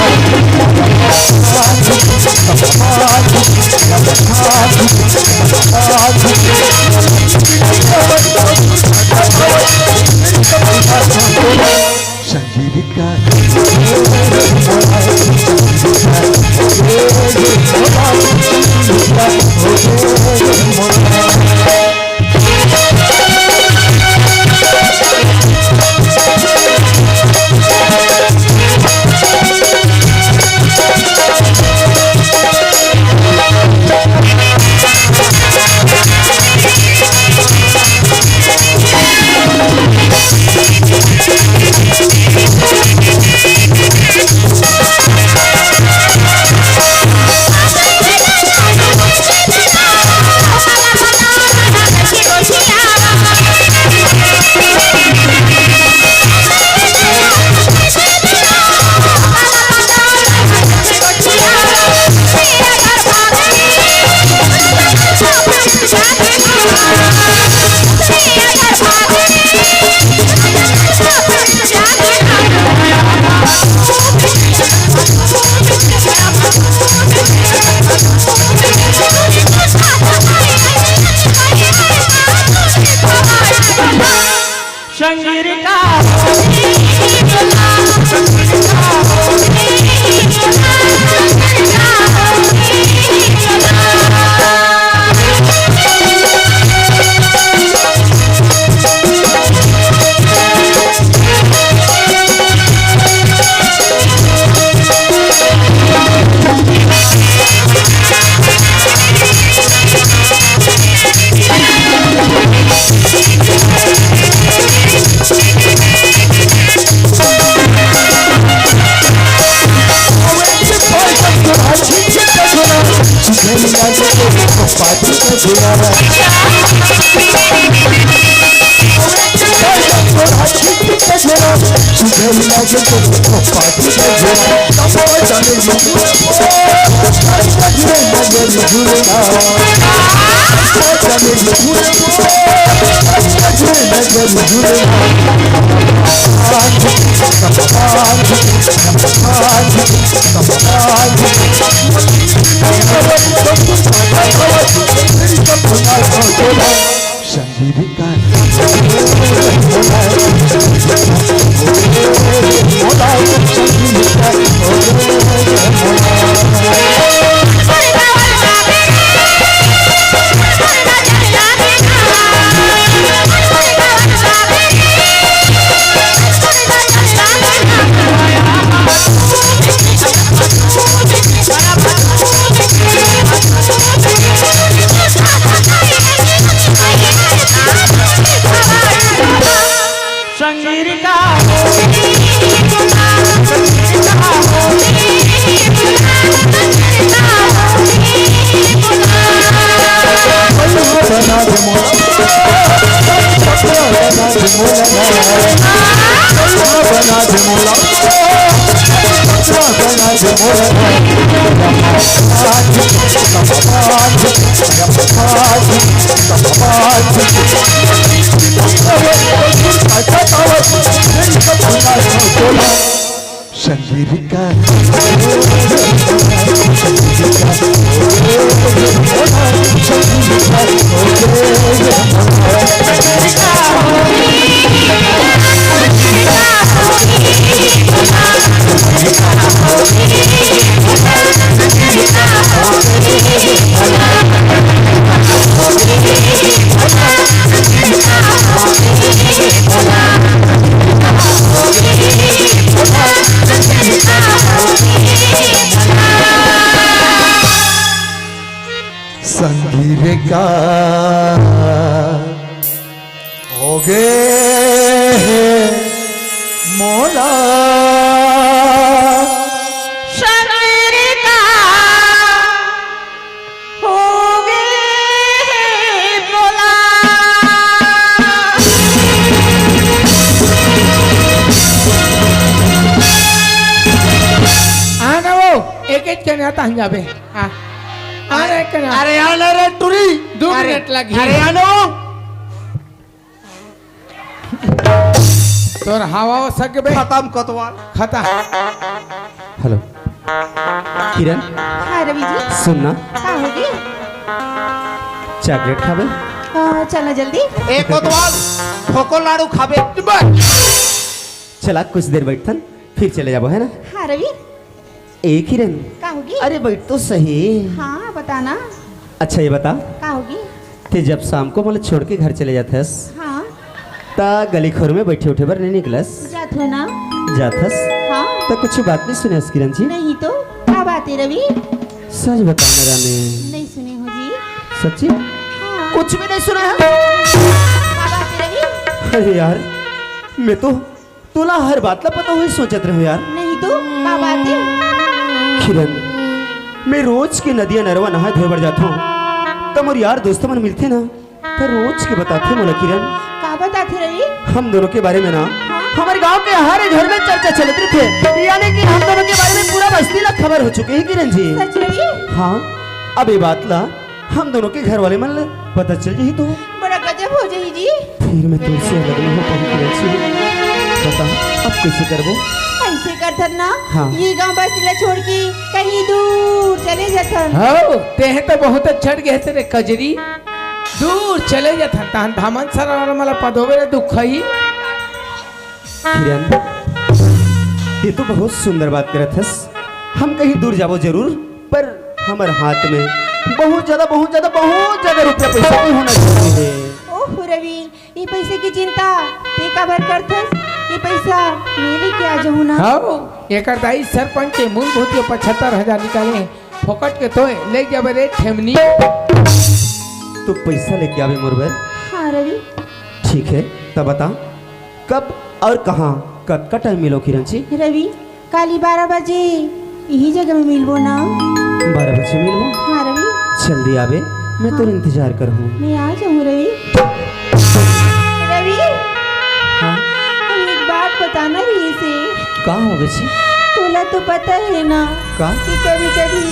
संजीव का संजीविका संजीविका हो गए मोला आता जाबे अरे आना रे टुरी 2 मिनिट लगी अरे आनो तोर हवा हो सके बे खत्म कोतवाल। खता हेलो किरण, हाँ रवि जी, सुनना, का होगी? चॉकलेट खावे? चलो जल्दी। ए कोतवाल, ठोको लाडू खाबे। चला कुछ देर बैठन फिर चले जाबो, है ना? हाँ रवि, ए किरण, का होगी? अरे बैठ तो सही। हाँ बताना, अच्छा ये बता, का होगी? ते जब शाम को मतलब छोड़ के घर चले जाथस हाँ ता गली खोर में बैठे उठे बर नहीं निकलस जात हो ना? जाथस हाँ तो कुछ बात नहीं सुने किरण जी? नहीं तो क्या बात है रवि? सच बता मेरा ने नहीं सुने हो जी? सच्ची हाँ कुछ भी नहीं सुना है? क्या बात है रवि? अरे यार मैं तो तुला हर बात ला पता हुई सोचत रहो यार। नहीं तो क्या बात है? किरण, मैं रोज के नदिया नरवा नहा धोए बर जाता हूँ तो मोर यार दोस्त मन मिलते ना तो रोज के बताते मोला किरण, क्या बताते रवि? हम दोनों के बारे में ना हमारे गांव के हर घर में चर्चा चलती थे, यानी कि हम दोनों के बारे में पूरा बस्ती ला खबर हो चुकी है किरण जी। सच रवि? हाँ अब ये बात ला हम दोनों के घर वाले मन ला पता चल जाही तो बड़ा गजब हो जाही जी। फिर मैं तुमसे अलग नहीं हो पाऊँ किरण जी। बता अब कैसे करबो? ऐसे करथन ना, हाँ। ये गांव बस्ती ला छोड़ के कहीं दूर चले जाथन। हो ते हैं तो बहुत चढ़ गए तेरे कजरी दूर चले जाता तान धामन सर और मला पदोवे दुख ही किरण, ये तो बहुत सुंदर बात करत हस। हम कहीं दूर जाबो जरूर, पर हमारे हाथ में बहुत ज्यादा रुपया पैसा नहीं होना चाहिए। ओह रवि, ये पैसे की चिंता ते काबर करथस? ये पैसा मेरे के आ जाऊं ना। हो एक दाई सरपंच के मूलभूत 75,000 निकाले फोकट के तो ले जा बरे ठेमनी। तो पैसा लेके आवे मोरबर। हाँ रवि, ठीक है तब बता कब और कहाँ कब का टाइम मिलो किरण जी? रवि काली 12 बजे यही जगह में मिलबो ना? 12 बजे मिलो। हाँ रवि, जल्दी आवे, मैं तो इंतजार कर हूँ। मैं आ जाऊँ रवि। रवि हाँ तुम एक बात बताना भी से, कहाँ हो गई? तोला तो पता है ना का? कि कभी कभी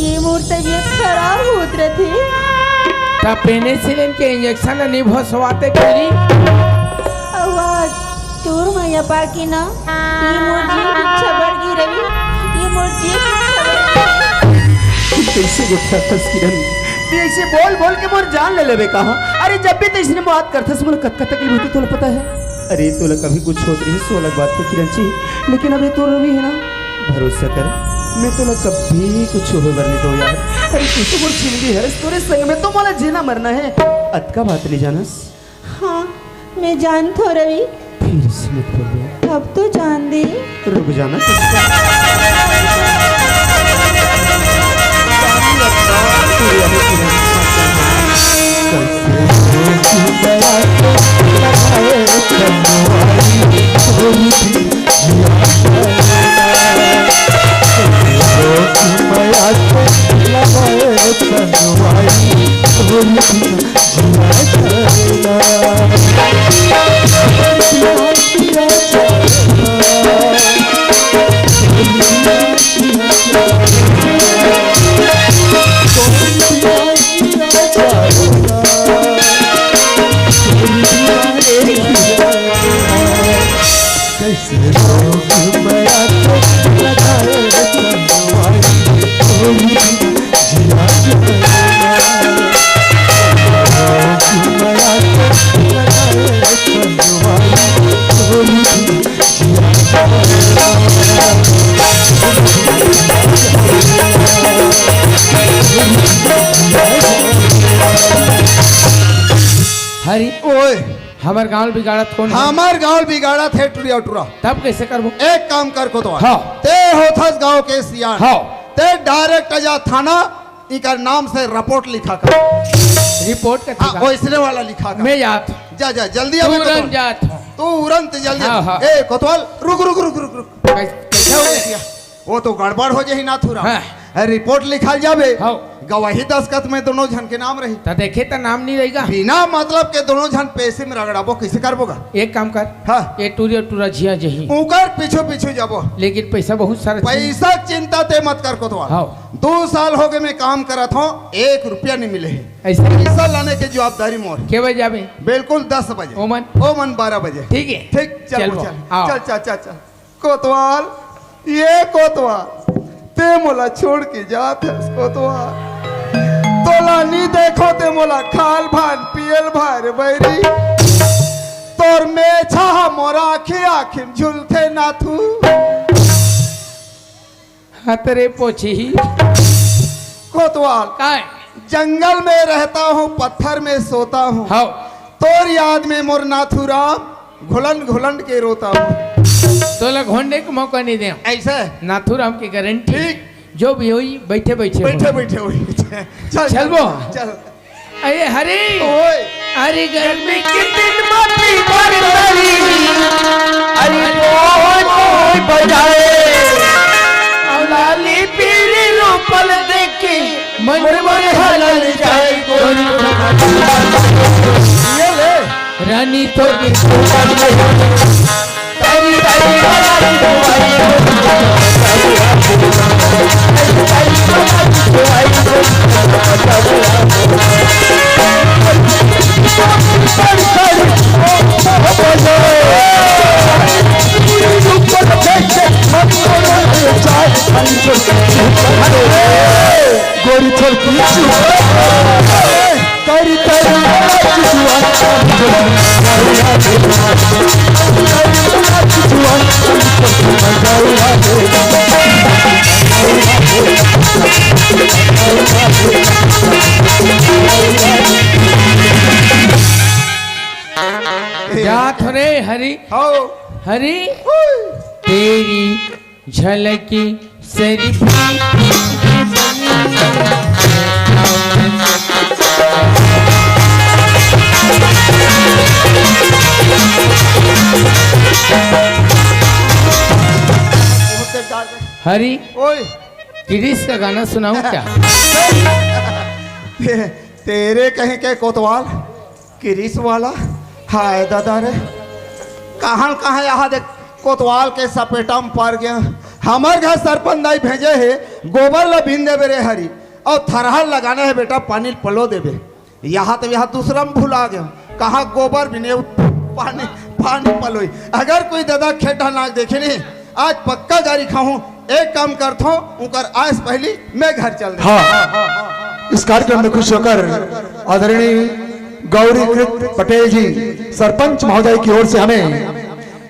ये मोर तबीयत खराब होत रहते। ता पेनिसिलिन के इंजेक्शन नहीं भसवाते करी आवाज तोर माया पाकी ना, ये मोर जीव इच्छा बढ़ गई रवि, ये मोर जीव इच्छा बढ़ गई। कैसे गुस्सा थस किरण? तू ऐसे बोल बोल के मोर जान ले लेवे कहा? अरे जब भी तो इसने बात करथस मोला कत तकलीफ होती तोला पता है? अरे तोला कभी कुछ होत रही सो अलग बात है किरण जी, लेकिन अब ये तो रवि है ना, भरोसा कर मैं तोला कभी कुछ होवे बर नहीं दो यार। अरे तू तो मोर जिंदगी है, तोरे संग में तो मोला जीना मरना है। अत का बात नहीं जानस? हाँ मैं जानता हूँ रवि, फिर से मत बोलिए, अब तो जान दे। रुक जाना हरी ओए हमार गांव बिगाड़त कौन है? हमार गांव बिगाड़ा थे टुरिया टुरा। तब कैसे करबो? एक काम कर को तो हाँ। ते होथस गांव के सियान। हाँ। ते डायरेक्ट जा थाना इकर नाम से रिपोर्ट लिखा कर। रिपोर्ट का हाँ, ठिकाना ओइसने वाला लिखा कर। मैं जात जा जा जल्दी आवे तुरंत कोतवाल। जात हूँ। तू उड़ंत जल्दी हाँ, हाँ। ए कोतवाल रुक रुक रुक रुक रुक कैसे हो गया? वो तो गड़बड़ हो जाही ना थुरा। हाँ। रिपोर्ट लिखल जावे, हाँ। गवाही दस्खत में दोनों जन के नाम रही। तो देखे तो नाम नहीं रहेगा। बिना मतलब के दोनों जन पैसे में रगड़ाबो कैसे करबोगा? एक काम कर, हाँ। ये टूरा झिया जही, ऊकर पीछे पीछे जाबो, लेकिन पैसा बहुत सारा चाहिए। पैसा चिंता ते मत कर कोतवाल। हाँ। 2 साल हो गए मैं काम करत हूँ, 1 रुपया नहीं मिले है। ऐसा पैसा लाने की जवाबदारी मोर है। के बजे जाबे? बिल्कुल 10 बजे। ओमन ओमन 12 बजे। ठीक है। ठीक, चल चलो, चल आओ। चल चल चल चल। कोतवाल, ये कोतवाल ते मोला छोड़ के जात है कोतवाल। तोला नी देखो ते मोला खाल भान पियल भार बैरी। तोर में छा मोरा आखी आखिम झुलते नाथू। हतरे पोछी कोतवाल, काय जंगल में रहता हूँ, पत्थर में सोता हूँ। हाउ तोर याद में मोर नाथुराम घुलन घुलन के रोता हूँ। तोला घोंडे का मौका नहीं दे। ऐसे नाथुराम की गारंटी ठीक। जो भी हुई बैठे बैठे बैठे बैठे हुई। चल चल वो। चल। अरे हरे ओए अरे गर्मी के दिन मती बरसरी अरे कोई बजाए लाली पीली रूपल देखी मन मन हलल जाए गोरी ये ले। रानी तो तारी तारी हमारी दुआई गोरी छोड़ तारी जात रे हरी आओ। हरी तेरी झलकी शरीफ हरी ओए किरिस का गाना सुनाऊं क्या? तेरे कहीं के कोतवाल किरिस वाला। हाय दादा रे, कहाँ कहाँ यहाँ देख कोतवाल के सपेटा में पड़ गया। हमार घर सरपंच दाई भेजे है गोबर ला बीन देवे रे हरी, और थरहर लगाना है बेटा पानी पलो देवे। यहाँ तो यहाँ दूसरा में भूला गया, कहाँ गोबर बिने पानी पानी पलोई। अगर कोई दादा खेटा नाक देखे नहीं, आज पक्का गाड़ी खाऊं। एक काम करता हूँ, उनकर आज पहली मैं घर चल रहा। हाँ, इस कार्यक्रम में खुश होकर आदरणीय गौरीकृत पटेल जी सरपंच महोदय की ओर से हमें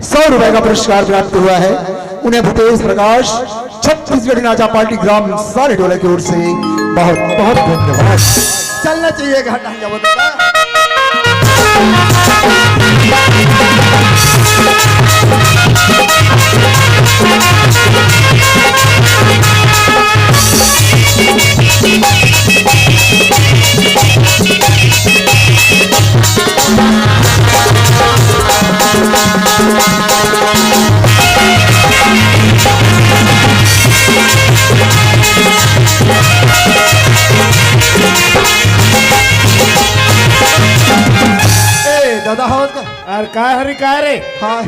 100 रुपए का पुरस्कार प्राप्त हुआ है। उन्हें भूपेश प्रकाश छत्तीसगढ़ नाचा पार्टी ग्राम सारे टोले की ओर से बहुत बहुत धन्यवाद। चलना चाहिए घाटा जब दादा हवत का। अरे का हरी का रे हाँ,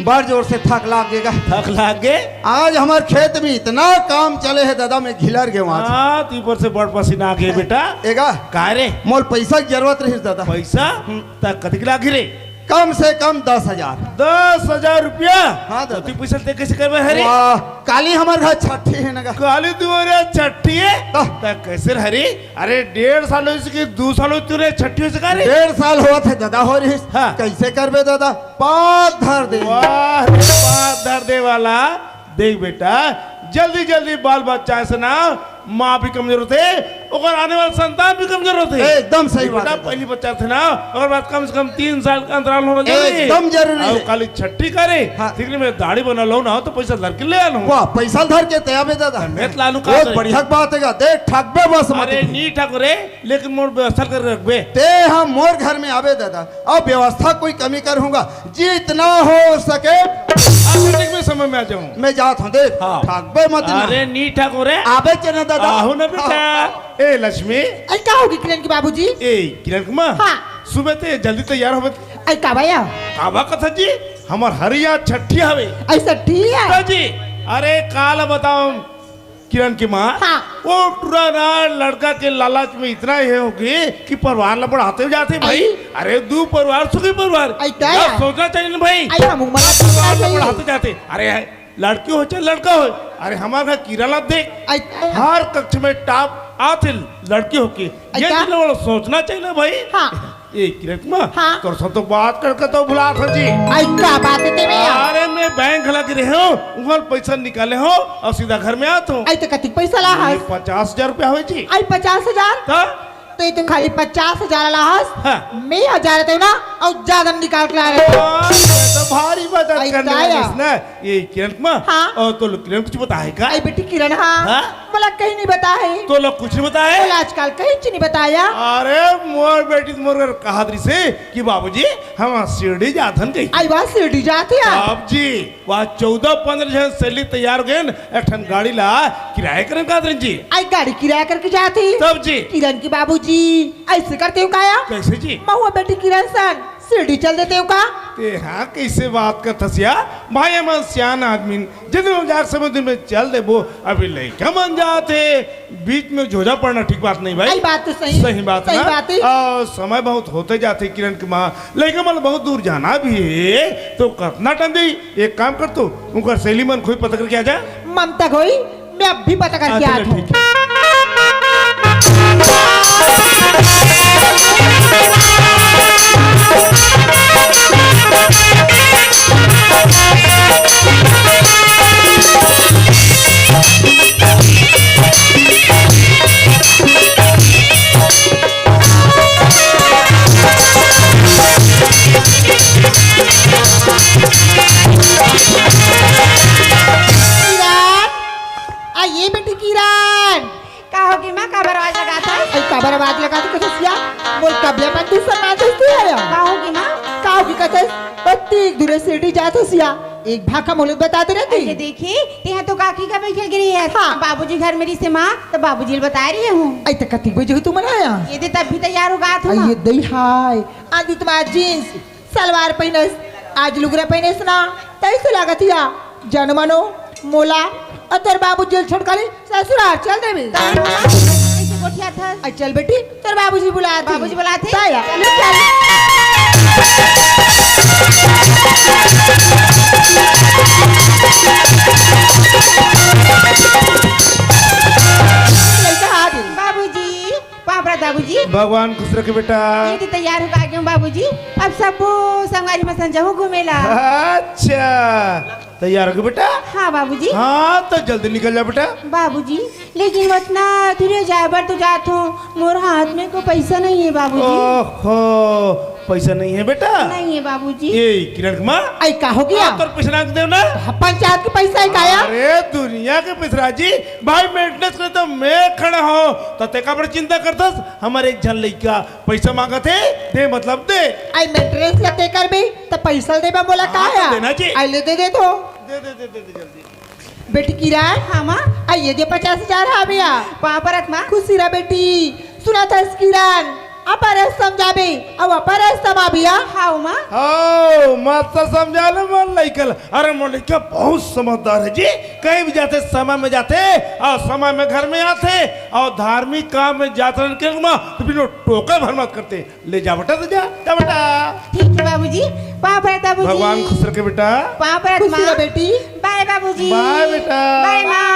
बड़ जोर से थक लाग गएगा। थक लाग गे। आज हमारे खेत में इतना काम चले है दादा, मैं घिलर गया वहां हाँ तू ऊपर से बड़ पसीना आ गए बेटा। एगा का रे मोल पैसा की जरूरत रही दादा। पैसा तक कति लागी रे? कम से कम 10,000। 10,000 रुपया? हाँ तो दादा। तू पैसा दे कैसे करबे हरी? वाह, काली हमारे घर छठी है ना। काली दुआरे छठी है हाँ। तक कैसे हरी? अरे 1.5 साल हो सके 2 साल हो तुरे छठी हो सका रे? 1.5 साल हुआ थे दादा हो रही। हाँ। कैसे करबे दादा? 5 धर दे। वाह रे बात दर्दे वाला। देख बेटा, जल्दी जल्दी बाल बच्चा से ना माँ भी कमजोर थे और आने वाला संतान भी कमजोर होते। एकदम सही बात बेटा है। पहली बच्चा थे ना, और बात कम से कम 3 साल का अंतराल होना चाहिए। एकदम जरूरी है। और काली छठी करे हाँ। ठीक है, मैं दाढ़ी बना लो ना तो पैसा धर के ले आलूं। वाह, पैसा धर के तया में दादा। मैं तो लालू का बहुत बढ़िया बात है। देख ठगबे बस मत। अरे नी ठाकुरे, लेकिन मोर व्यवस्था कर रखबे। ते हम मोर घर में आवे दादा, और व्यवस्था कोई कमी करूंगा जितना हो सके। ठीक में समय में आ जाऊं। मैं जात हूँ, देख हाँ। ठगबे मत ना। अरे नी ठाकुरे आवे चना दादा। आहू ना बेटा। ए लक्ष्मी, अरे क्या होगी किरण की बाबूजी? ए किरण कुमार, हाँ। सुबह ते जल्दी तैयार होबे। अरे का भैया काबा कथा जी, हमार हरिया छठी हवे। ऐसा ठीक है। जी, अरे काल बताओ किरण की माँ हाँ। वो टुराना लड़का के लालच में इतना ये होगी कि परिवार ला बढ़ाते जाते भाई। अरे दो परिवार सुखी परिवार आई क्या है? यह सोचना चाहिए ना भाई। आई हम उमर परिवार ला बढ़ाते जाते। अरे लड़की हो चाहे लड़का हो, अरे हमारा किराना देख आई हर कक्ष में टॉप आते लड़की होके, ये अच्छा। जिन्हें वाला सोचना चाहिए ना भाई। हाँ। ये किरण माँ हाँ। तो सब तो बात करके तो भुला था जी। आई क्या बात है तेरे अरे मैं बैंक लग रहे हो, वहाँ पैसा निकाले हो और सीधा घर में आता हूँ। आई तो कति पैसा ला हस 50,000 रुपया हो जी। आई 50,000 तो ये तो खाली 50,000 ला हस हाँ। मैं 1,000 थे ना और ज्यादा निकाल के ला रहे तो भारी मदद आई करने क्या वाली इसने। ये किरण माँ हाँ। और तो लोग किरण कुछ बताए का? आई बेटी किरण हाँ हाँ? बोला कहीं नहीं बताए तो लोग कुछ नहीं बताए। बोला आजकल कहीं कुछ नहीं बताया अरे मोर बेटी मोर कहा से कि बाबूजी हम शिरडी जाथन गई। आई वहाँ शिरडी जाती है अब जी वहाँ 14-15 जन सैली तैयार हो गए, अठन गाड़ी ला किराए करें कादरन जी। आई गाड़ी किराया करके जाती तब जी किरण की बाबूजी ऐसे करते हो काया कैसे जी? महुआ बेटी किरण सन शिरडी चल देते हो का ते हाँ कैसे बात कर थसिया भाई हम सियान आदमी जितने जाग समय दिन में चल दे वो अभी लड़का मन जाते बीच में झोझा पड़ना ठीक बात नहीं भाई। आई बात तो सही सही बात सही ना? बात है और समय बहुत होते जाते किरण की माँ, लेकिन मतलब बहुत दूर जाना भी है तो कितना टाइम दी एक काम कर तू उनका सहेली मन कोई पता करके आ जा। ममता गोई मैं अब भी पता करके हाँ, आता चलो हूँ ठीक है। किरण आ ये बेटी किरण का होगी माँ का बरवाज लगा था आई काबर आवाज लगा तो कैसे सिया बोल कबले पर तू सर नाच तू आया का होगी माँ काऊ की कैसे पत्ती दूर शिरडी जाते सिया एक भाका मोलूद बताते ये रहती देखी यहाँ तो काकी का बैठल गिरी है हाँ। बाबूजी घर मेरी से माँ तो बाबूजी बता रही हूँ आई तो कति बजे तू मनाया ये दे तब भी तैयार होगा था ये दई हाय आदि तुम्हारा जीन्स सलवार पहनस आज लुगरा पहनस ना तैसे लागत या जन मनो मोला अतर बाबू जेल छोड़ कर ससुराल चल देबे ऐसे कोठिया था आई चल बेटी तेरे बाबूजी बुला बाबूजी बुलाते? ताया चलो, चल लइका आ गई बाबूजी पापड़ा बाबूजी भगवान खुश रखे बेटा। ये तो तैयार होगा क्यों बाबूजी अब सब संगवारी में संजहू घूमेला अच्छा तैयार हो गए बेटा? हाँ बाबूजी हाँ तो जल्दी निकल जा बेटा। बाबूजी लेकिन उतना धीरे जाए बर तो जात हूँ मोर हाथ में को पैसा नहीं है बाबूजी ओहो पैसा नहीं है बेटा? नहीं है बाबूजी ये किरण कुमार आई का हो गया तो पैसा ना दे ना। पंचायत के पैसा है काया अरे दुनिया के पिसरा जी भाई मेंटेनेंस करे तो मैं खड़ा हो तो तेका पर चिंता करता हमारे एक झल लइका पैसा मांगा थे दे मतलब दे आई मेंटेनेंस लते कर बे तो पैसा देबा बोला का हाँ, है तो देना जी। आई ले दे तो दे दे दे दे दे जल्दी। बेटी किरण हाँ माँ आई ये दे 50,000 हा भैया पापरत माँ खुशी रहा बेटी सुना था किरण अपरस समझाबे अब अपरस समा भैया हाँ माँ ओ मत तो समझा लो मन लइकल। अरे मन लइका बहुत समझदार है जी, कहीं भी जाते समय में जाते और समय में घर में आते और धार्मिक काम में जाते रहने तो बिना टोका भर मत करते। ले जा बेटा, तो जा बेटा। ठीक है बाबूजी पापरत बाबूजी भगवान खुश रखे बेटा। पापरत खुशी रहा माँ बेटी बाय बाबूजी बाय बेटा। बाय माँ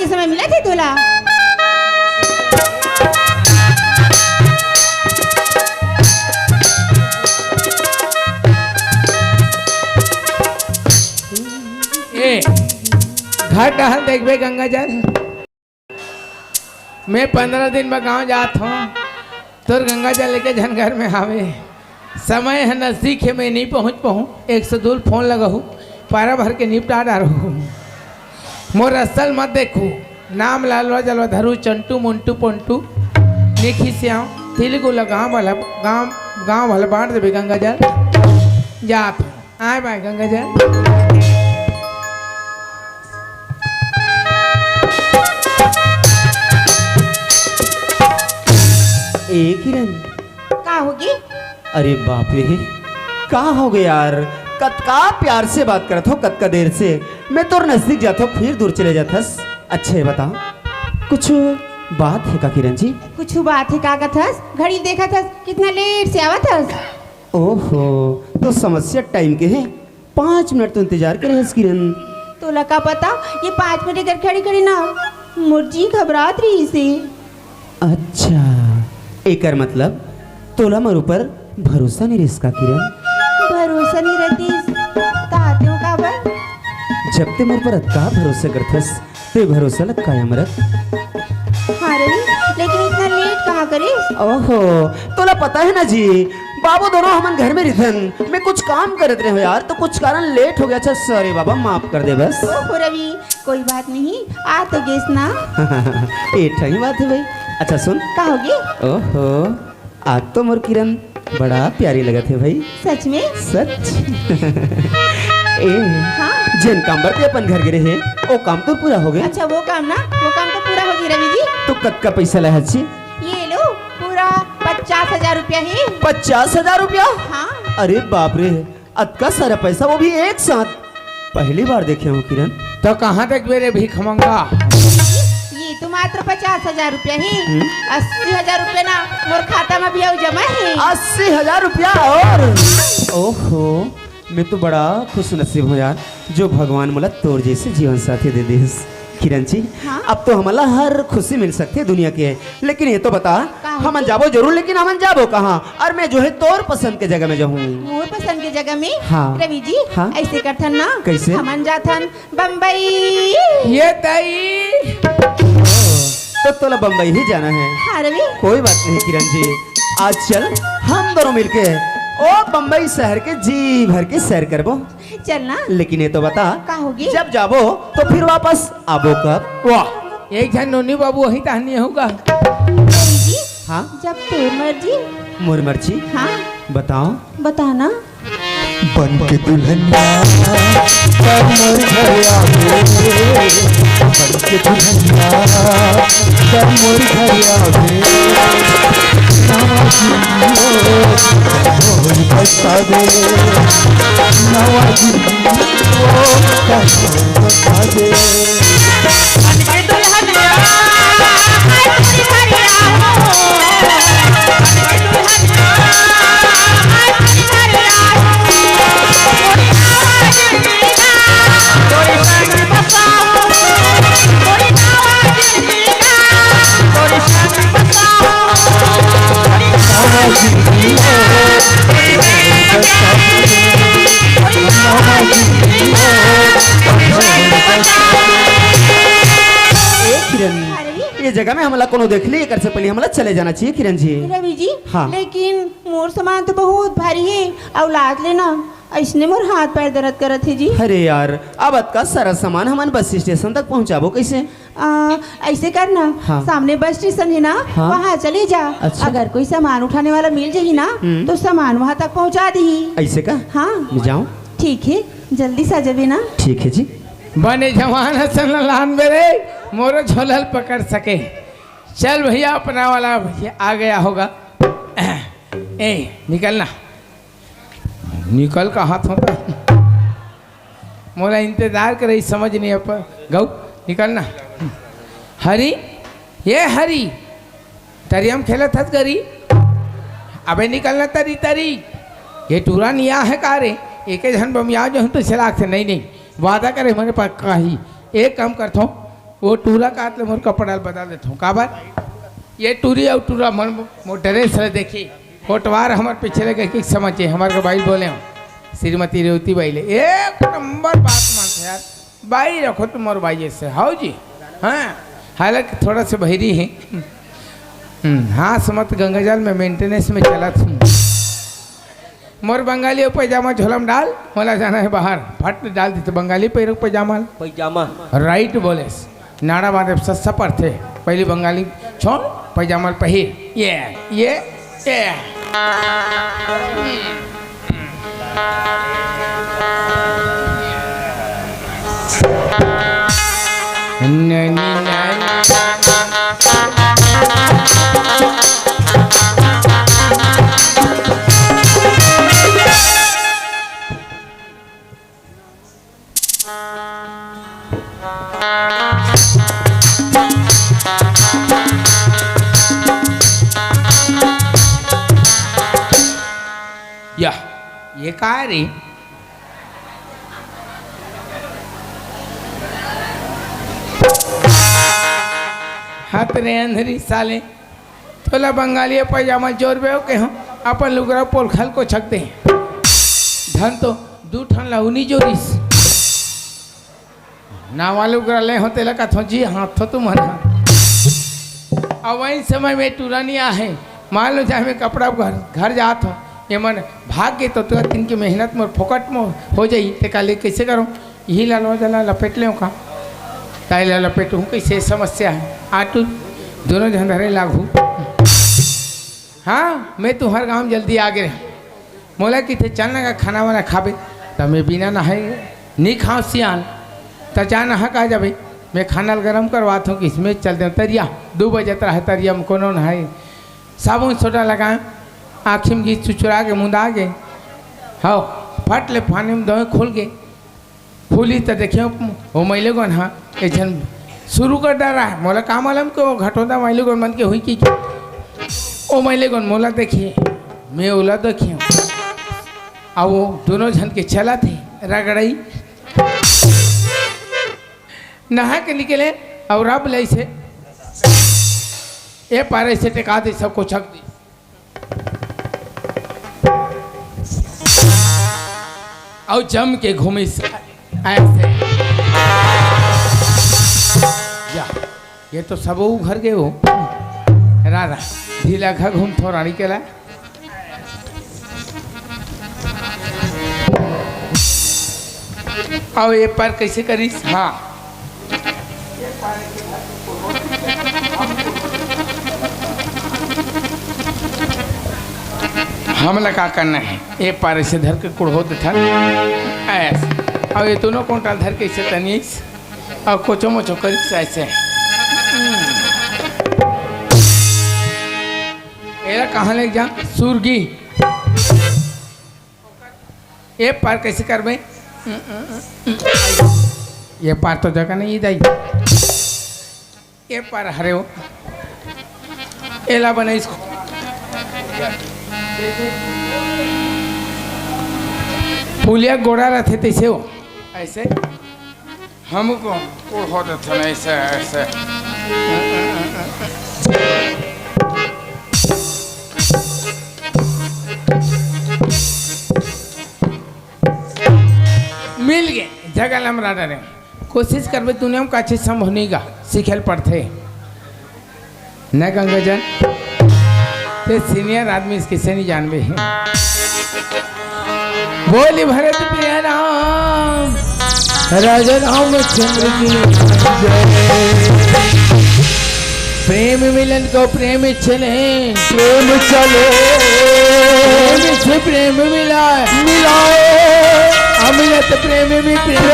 के समय मिला थे तोला? ए घर टहल देखबे गंगा जल। मैं 15 दिन में गांव जात हूँ, तोर गंगा जल लेके जन घर में आवे। समय है नजदीक है, मैं नहीं पहुँच पाऊँ। 102 फोन लगाहूँ, पारा भर के निपटा डालूँ। मोर असल मत देखू, नाम लालवा जलवा धरू, चंटू मुंटू पंटू देखी से आऊँ। तेलुगु गाँव वाला बांट देवे गंगा जल। जात हूँ, आए बाय गंगा जल। ए किरण, का होगी? अरे बाप रे, कहाँ हो गए यार? कतका प्यार से बात करत हो, कतका देर से मैं तोर नजदीक जाता हूँ, फिर दूर चले जाथस। अच्छा ये बताओ, कुछ बात है का किरण जी? कुछ बात है का कथस? घड़ी देखा था कितना लेट से आवत हस। ओहो, तो समस्या टाइम के है। 5 मिनट तो इंतजार करे किरण। तोला का पता, ये 5 मिनट इधर खड़ी खड़ी ना मुर्जी घबरात रही से। अच्छा, एकर मतलब तोला मोर ऊपर भरोसा नहीं रिसका किरण? भरोसा नहीं रहती ताते हो का बर? जब ते मोर पर अतका भरोसा करथस, ते भरोसा लग कायम रख। हाँ रवि, लेकिन इतना लेट कहाँ करे? ओहो, तोला पता है ना जी, बाबू दोनों हमन घर में रिथन। मैं कुछ काम करत रहे हो यार, तो कुछ कारण लेट हो गया। अच्छा सॉरी बाबा, माफ कर दे बस। ओहो रवि, कोई बात नहीं, आ तो गेस ना। एठा ही बात है भाई। अच्छा सुन, का होगी? ओहो, आज तो मोर किरण बड़ा प्यारी लगत है भाई। सच में? सच। ए, हाँ। जिन काम बरते अपन घर गिरे है, वो काम तो पूरा हो गया। अच्छा वो काम ना, वो काम तो पूरा होगी रवि जी। तो कत का पैसा लाया छी? ये लो, पूरा 50,000 रुपया है। 50,000 रुपया? हाँ। अरे बाप रे, अतका सारा पैसा, वो भी एक साथ। पहली बार देखे हूँ किरण। तो कहाँ तक मेरे भीख मंगा? ये तो मात्र 50,000 रुपया है। 80,000 रुपया ना मोर खाता में भी जमा है। 80,000 रुपया और? ओहो, मैं तो बड़ा खुश नसीब हूँ यार, जो भगवान मला तोर जैसे जीवन साथी दे दिस। किरण जी, हाँ? अब तो हमला हर खुशी मिल सकती है दुनिया के, लेकिन ये तो बता, कहाँ हमन जाबो जरूर, लेकिन हमन जाबो कहाँ? और मैं जो है तोर पसंद के जगह में जाऊँ। मोर पसंद के जगह में? हाँ। रवि जी, हाँ? ऐसे करथन ना। कैसे? हमन जाथन बम्बई। ये तई तो तोला बम्बई ही जाना है? हाँ रवि। कोई बात नहीं किरण जी, आज चल हम दोनों मिलके ओ बम्बई शहर के जी भर के सैर करबो। चलना। लेकिन ये तो बता, का होगी? जब जाबो तो फिर वापस आबो कब? वाह, एक जन नोनी बाबू वही तहनी होगा। रवि जी, हाँ, जब तोर मर्जी। मोर मर्जी। हाँ, बताओ। बताना। बन के दुल्हनिया कब मोर घर आवे, बन के दुल्हनिया कब मोर घर आवे, नवा जियो मोर बता दे, नवा जियो बता दे। ये जगह में हमला कोनो देख ली, कर से पहले हमला चले जाना चाहिए किरण जी। रवि जी, हाँ। लेकिन मोर सामान तो बहुत भारी है, औलाद लेना ऐसने मोर हाथ पैर दर्द करत है जी। अरे यार, अब का सारा सामान हमन बस स्टेशन तक पहुंचाबो कैसे? ऐसे करना, हाँ। सामने बस स्टेशन है ना, हाँ। वहाँ चले जा। अच्छा। अगर कोई सामान उठाने वाला मिल जाही ना, तो सामान वहाँ तक पहुँचा दी। ऐसे का? हाँ, मैं जाऊं? ठीक है, जल्दी से आ जाबे ना। ठीक है जी। बने जवान हसन लान मेरे मोरो झोलल पकड़ सके। चल भैया, अपना वाला भैया आ गया होगा। ए निकलना, निकल का हाथ होता मोला इंतजार करे, समझ नहीं अब गौ निकलना। हरी, ये हरी तरियम खेला था गरी, अबे निकलना तरी तरी। ये टूरा निया है का रे? एक जन बमिया जो तो चलाक से नहीं वादा करे मेरे पास कही। एक काम करता हूँ, वो टूरा काट ले मोर कपड़ा बता देता हूँ काबर ये टूरी और टूरा मन मोर ड्रेस ले देखी कोटवार हमारे पीछे लगे कि समझे हमारे को बाई बोले हो श्रीमती रेवती बाई ले एक नंबर बात मानते यार बाई रखो तुम और बाई से हाउ जी हाँ हालांकि थोड़ा सा बहरी है हाँ समत गंगाजल में मेंटेनेंस में चला था मोर बंगाली पैजामा झोलम डाल मोला जाना है बाहर फट डाल दी तो बंगाली पैर पैजामा पैजामा राइट बोले नाड़ा बांधे सस्ता पर थे पहली बंगाली छोड़ पैजामा पहिर ये या ये काय रे हाथ रे अंधरी साले थोला बंगाली पैजामा जोर बे के हो अपन लुगरा पोल खल को छकते हैं धन तो दू ठन लाउनी जोरिस नावा लुगरा ले होते लगा थो जी हाथ थो तुम अब वही समय में टूरानिया है मान लो चाहे मैं कपड़ा घर जात हो ये मन भाग गए तो तुरंत इनकी मेहनत में फोकट में हो जाई ते काले कैसे करूँ यही लालो जला लपेट ले का ताई ला लपेटूँ कैसे समस्या है आटू दोनों झंडरे लागू हाँ मैं तो हर गाँव जल्दी आ गए मोला कि थे चलना का खाना वाना खाबे तब मैं बिना नहाए नहीं खाओ सियान तो जा नहा कहा जाबे मैं खाना गरम करवाता हूँ कि इसमें चलते हूँ तरिया 2 बजे रहा तरिया में कोनो नहाए साबुन सोडा लगाए आँखी में गीत चुचुरा के मुँह आ गए हाँ फट ले पानी में दो खोल गए खुली तो देखियो वो मैले गन हाँ एक जन शुरू कर डाला है मोला काम आलम को घटोदा मैले गन मन के हुई की ओ मैले गन मोला देखिए मैं ओला देखिए और वो दोनों जन के चला थे रगड़ई नहा के निकले और अब ले से ये पारे से टेका दे सबको छक दी और जम के घूमे ऐसे या ये तो सब घर गए हो रारा ढीला खा घूम थो रानी के ला और ये पर कैसे करीस हाँ हमला का करना है ये पारे से धर के कुड़हो था ऐसे और ये दोनों कोंटाल धर के इसे तनीस और कोचो मोचो कर ऐसे एरा कहाँ ले जा सुरगी ये पार कैसे कर भाई ये पार तो जगह नहीं दाई ये पार हरे हो एला बना इसको पुलिया गोड़ा रहते तैसे हो ऐसे हमको होता था ऐसे ऐसे मिल गए जगह लमरा डरे कोशिश करबे दुनिया में का चीज संभव नहीं गा सीखेल पड़ते न गंगाजन ते सीनियर आदमी इसके से नहीं जानबे हैं बोली भरत प्रिय राम राजा रामचंद्र की प्रेम मिलन को प्रेम चले प्रेम चले प्रेम से प्रेम मिलाए अमिलत प्रेम में प्रेम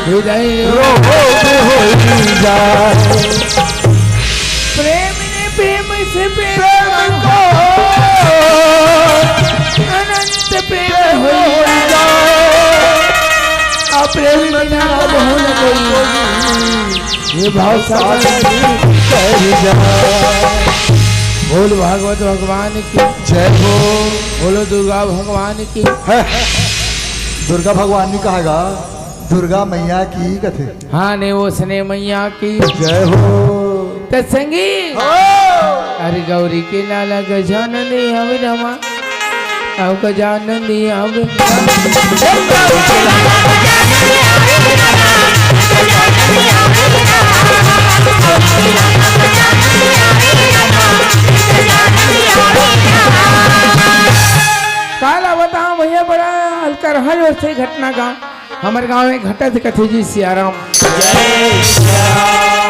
हृदय हो जाए प्रेम ने प्रेम से प्रेम को अनंत प्रेम हो जाए अप्रेम बिना बहुन कोई ये भाव बोल भागवत भगवान की जय हो। बोलो दुर्गा भगवान की दुर्गा भगवान ने कहेगा दुर्गा मैया की कथे। हाँ ने वो सने मैया की जय हो। तो संगी अरे गौरी के लाला गजानंदी हवे रमा अब गजानंदी हवे काला बताओ भैया बड़ा हल्का रहा जो से घटना गाँव हमारे गांव में घटत कथे जी सियाराम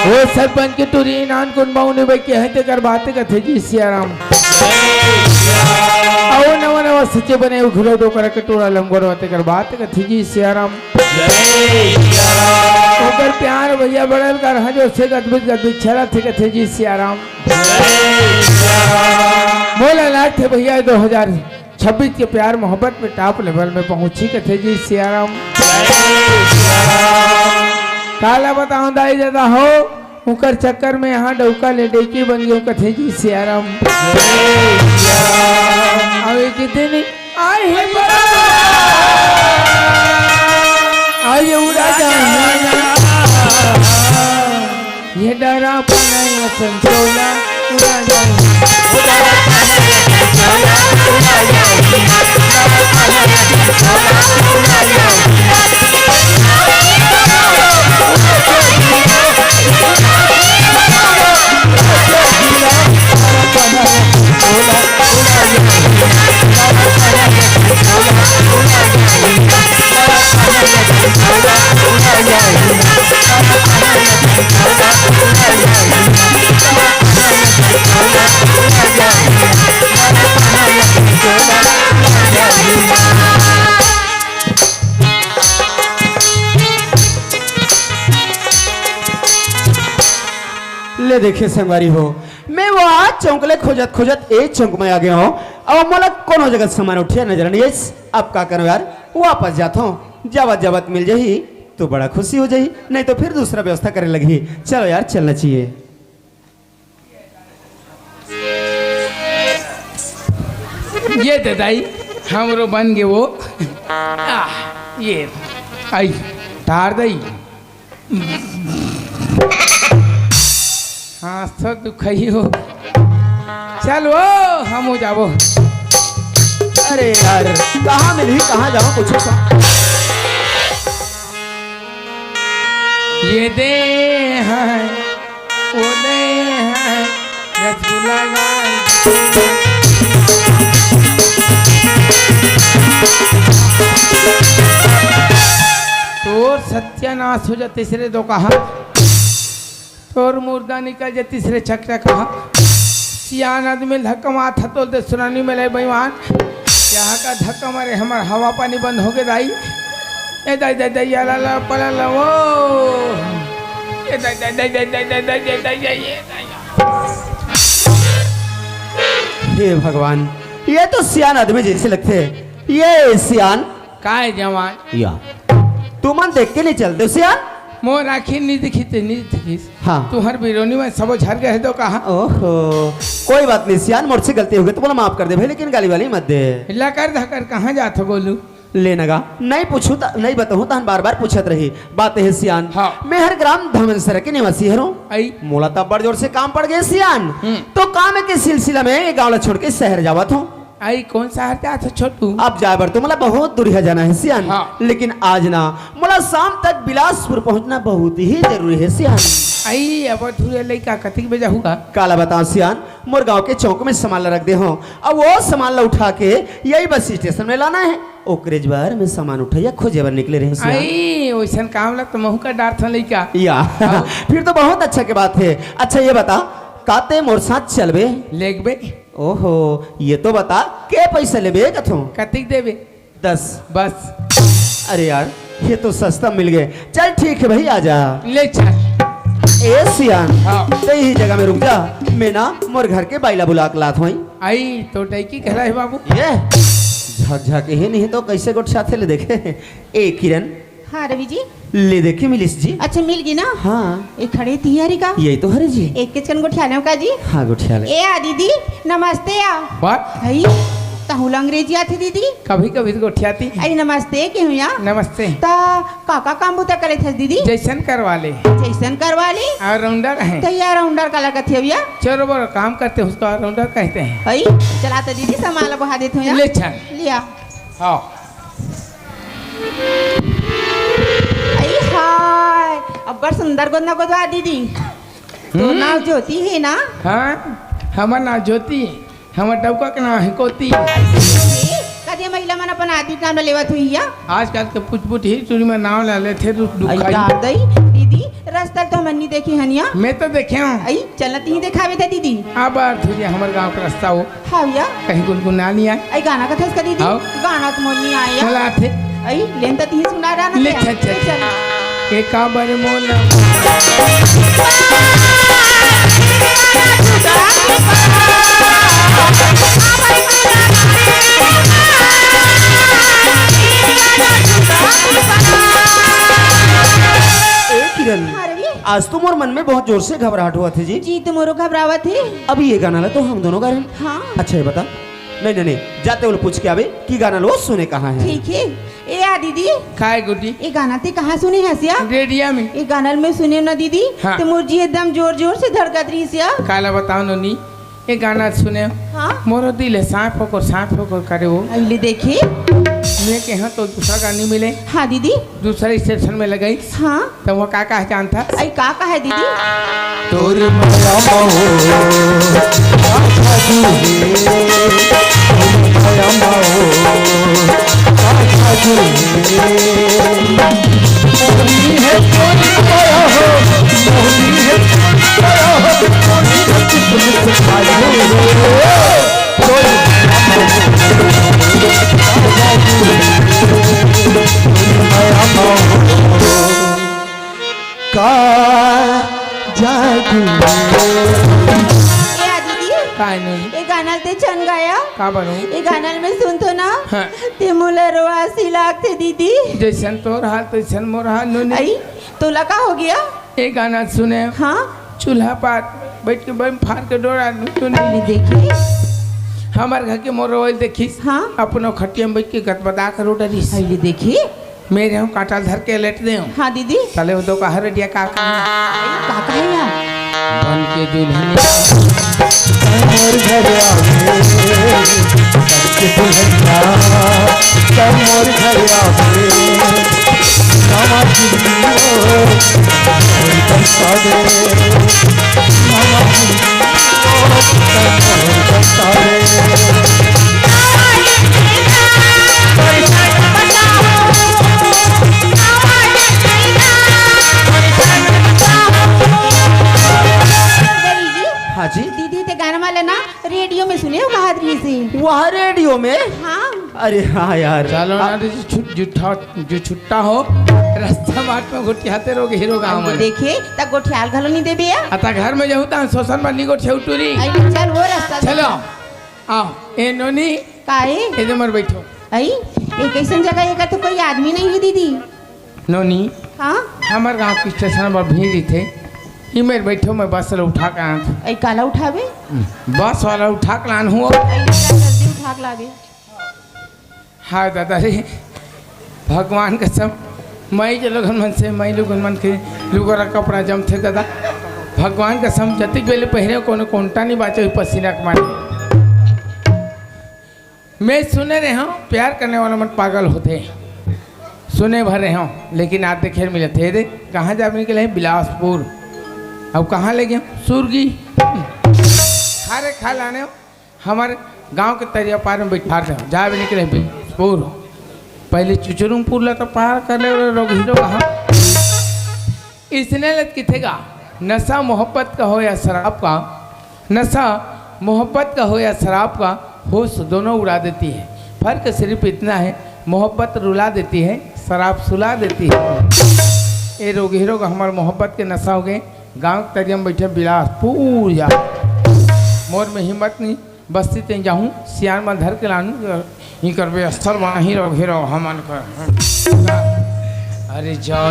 वो सरपंच के टूरी नान कुन बाऊ ने के हते कर बात कथे जी सियाराम आओ नवा नवा सच्चे बने घुरो दो कर कटोरा लंगोर होते कर बात कथे जी सियाराम ओकर प्यार भैया बड़ल कर हा जो से गदबिद छला थे कथे जी सियाराम मोला लाख थे भैया 2026 के प्यार मोहब्बत में टॉप लेवल में पहुंची कथे जी सियाराम काला बताऊं दाई दादा हो उकर चक्कर में यहाँ डौका ले डेकी बन गई कथे जी सियाराम अबे कितने आए हैं आइए उड़ा जाए ये डरा पना संतोला उड़ा जाए ले देखिए संगवारी हो मैं वो आज चौंकले खोजत खोजत एक चौंक में आ गया हूँ अब मोला कोनो जगह सामान उठिया नजर नहीं अब का करो यार वापस जाता हूँ जावत जावत मिल जाही तो बड़ा खुशी हो जाही नहीं तो फिर दूसरा व्यवस्था करे लगी चलो यार चलना चाहिए। ये दादाई हमरो बन गए वो ये आई तार दई हाँ तो दुखई हो चलो हम हो जाबो अरे यार कहाँ मिली कहाँ जाओ कुछ ये दे है वो दे है रसगुल्ला तोर सत्यानाश हो जा तीसरे दो कहा तोर मुर्दा निकल जा तीसरे चक्र कहा सियान आदमी धक्का माथा तो दे सुनानी में ले बेईमान यहाँ का धक्का मारे हमारा हवा पानी बंद हो गए दाई ए दाई दाई दाई ला ला पला ला वो ए दाई दाई दाई दाई दाई दाई दाई दाई दाई दाई हे भगवान ये तो सियान आदमी जैसे लगते ये सियान का है जवान या तू मन देख के नहीं चलते सियान मोर आखिर नहीं दिखी ते नहीं दिखी हाँ तू हर बिरोनी में सब झर गए तो कहा ओहो कोई बात नहीं सियान मुझसे गलती हो गई तो बोला माफ कर दे भाई लेकिन गाली वाली मत दे हिला कर धकर कहाँ जात हो बोलू लेनगा नहीं पूछू नहीं बताऊँ तो बार बार पूछत रही बात है सियान हाँ। मैं हर ग्राम धमनसर के निवासी हूँ आई मोला तब बड़ जोर से काम पड़ गए सियान तो काम के सिलसिला में ये गाँव छोड़ के शहर जावत हूँ आई कौन सा हर जात हो छोटू अब जाए बर तो मला बहुत दूर है जाना है सियान हाँ। लेकिन आज ना मला शाम तक बिलासपुर पहुंचना बहुत ही जरूरी है सियान आई अब थोड़े लड़का कतिक बजा हुआ काला बताओ सियान मोर गाँव के चौक में सामान रख दे हो अब वो सामान ला उठा के यही बस स्टेशन में लाना है ओकरेज बार में सामान उठाइया खोजे बर निकले रहे सियान आई वैसन काम लग तो महू का डार था लड़का या फिर तो बहुत अच्छा के बात है अच्छा ये बता काते मोर साथ चलबे लेग बे ओहो ये तो बता के पैसा लेबे कथो कतिक देवे 10 बस अरे यार ये तो सस्ता मिल गए चल ठीक है भाई आजा ले चल ए सियान हाँ। तो यही जगह में रुक जा मैं ना मोर घर के बाइला बुला के लात हुई आई तो टैकी कहला है बाबू ये झक ही नहीं तो कैसे गोट साथे ले देखे ए किरण हाँ रवि जी ले देखे मिलिस जी अच्छा मिल गई ना हाँ ये खड़े तिहारी का यही तो हरे जी एक के चन गोठियाने का जी हाँ गोठिया ले ए आ दीदी नमस्ते आ बात भाई कहूँ अंग्रेजी आती दीदी कभी कभी तो गोठियाती अरे नमस्ते के हुआ नमस्ते ता काका काम बुता करे थे दीदी जैसन करवा ले जैसन करवा ली और राउंडर है तो यार राउंडर का लगा थे भैया चलो बड़ो काम करते हैं उसको राउंडर कहते हैं। अई चला तो दीदी सामान बहा देते हूँ ले चल लिया हाँ अई हाय अब बड़ सुंदर गोदना गोदवा दीदी तो नाव ज्योति है ना हाँ हमार नाम ज्योति हमार डबका के नाम हिकोती। कदे महिला मन अपन आदमी नाम लेवत हुई या आजकल के पुछ पुछ ही चुरी में नाम ले लेते अई दुखाई डाल दई दीदी रास्ता तो हमन नहीं देखी हनिया मैं तो देखे हूँ अई चलत ही दिखावे थे दीदी अब तुझे हमारे गांव का रास्ता हो हाँ भैया कहीं गुनगुना नहीं आए अई गाना का था इसका दीदी आओ। गाना तो मोल नहीं आया चला थे अई लेन तो ती सुना रहा ना ले क्या? चल चल चल एक काबर मोला किरण अरे आज तो मोर मन में बहुत जोर से घबराहट हुआ थी जी। जी तो मोरो घबरावा थे अभी ये गाना ला तो हम दोनों गा रहे हैं। हाँ अच्छा ये बता नहीं नहीं नहीं जाते हुए पूछ के आवे कि गाना लो सुने कहाँ है। ठीक है ए आ दीदी खाए गुड्डी ये गाना ते कहाँ सुने हसिया रेडिया में ये गाना में सुने ना दीदी हाँ। तो मुर्जी एकदम जोर जोर से धड़कत रही सिया काला बताओ नोनी ये गाना सुने हाँ मोरो दिल है सांप होकर करे वो अली देखी मैं के यहाँ तो दूसरा गानी मिले हाँ दीदी दूसरे स्टेशन में लगाई हाँ तो वो का जानता आई का है दीदी तोर माया महो आखा दूहे माया महो आखा दूहे मोहनी है तोरी माया हो मोहनी है तोरी माया हो मोहनी है तुझसे खाई हो तोर माया महो का जादू ए आ दीदी काय नोनी ये गाना ते छन गाया का बनू ये गाना में सुनतो ना हाँ। ते मुलरवा सी लागते दीदी जैसन तोर हाल तैसन मोर हाल नोनी आई तोला का हो गया ये गाना सुने हाँ चूल्हा पार बैठ के बम फाड़ के डोरा तूने अली देखी हमारे घर के मोबाइल देखिस हाँ। अपनो खटिया में बैठ के गतबदा कर उडरिस अली देखी मेरे हम काटा धर के लेट दे हाँ दीदी तले वो तो का हर दिया का काका है यार बन के दुल्हन मोर घर आवे सबके दुल्हनिया सब मोर घर आवे मामा जिंदगी मोर बरसा दे मामा जिंदगी मोर बरसा दे हाँ जी दीदी ते गाना वाला ना रेडियो में सुने हो बहादुरी से वह रेडियो में हाँ अरे हाँ यार चलो ना जो छुट्टा हो रास्ता बाट में घुटियाते रहोगे हीरो गाँव में देखे तब गोठियाल घलो नहीं देबे या अता घर में जाऊँ तो शोषण बनी को छेउटूरी आई चल वो रास्ता चलो आओ ए नोनी काहे इधर मर बैठो आई ये कैसन जगह ये का तो कोई आदमी नहीं है दीदी नोनी हाँ हमारे गांव के स्टेशन पर भीड़ थे ये मेरे बैठो मैं बस वाला उठा के आया था आई काला उठावे बस वाला उठा के लान हुआ आई जल्दी उठा के लागे हाँ दादा रे भगवान का सब मई के लोगन मन से मई लोगन मन के लुगरा कपड़ा जम थे दादा भगवान का सम जतिक बेले पहरे कोनो कोंटा नहीं बाचे पसीना के मारे मैं सुने रहे हूँ प्यार करने वाला मन पागल होते हैं सुने भर रहे हूँ लेकिन आज देखे मिले थे दे कहाँ जा निकले बिलासपुर अब कहाँ ले गए सुरगी खारे खा लाने हो हमारे गांव के तरिया पार में बैठा रहे हो जा भी निकले बिलासपुर पहले चुचुरुमपुर ला तो पार कर ले लोग हीरो कहाँ इसने लत किथेगा नशा मोहब्बत का हो या शराब का नशा मोहब्बत का हो या शराब का होश दोनों उड़ा देती है फर्क सिर्फ इतना है मोहब्बत रुला देती है शराब सुला देती है ये रोग हीरो का हमारे मोहब्बत के नशा हो गए गाँव के तरिया में बैठे बिलासपुर जा मोर में हिम्मत नहीं बस्ती तें जाऊँ सियान में धर के लानू ही करबे अस्तर बना ही रोग हीरो हमन कर अरे जाओ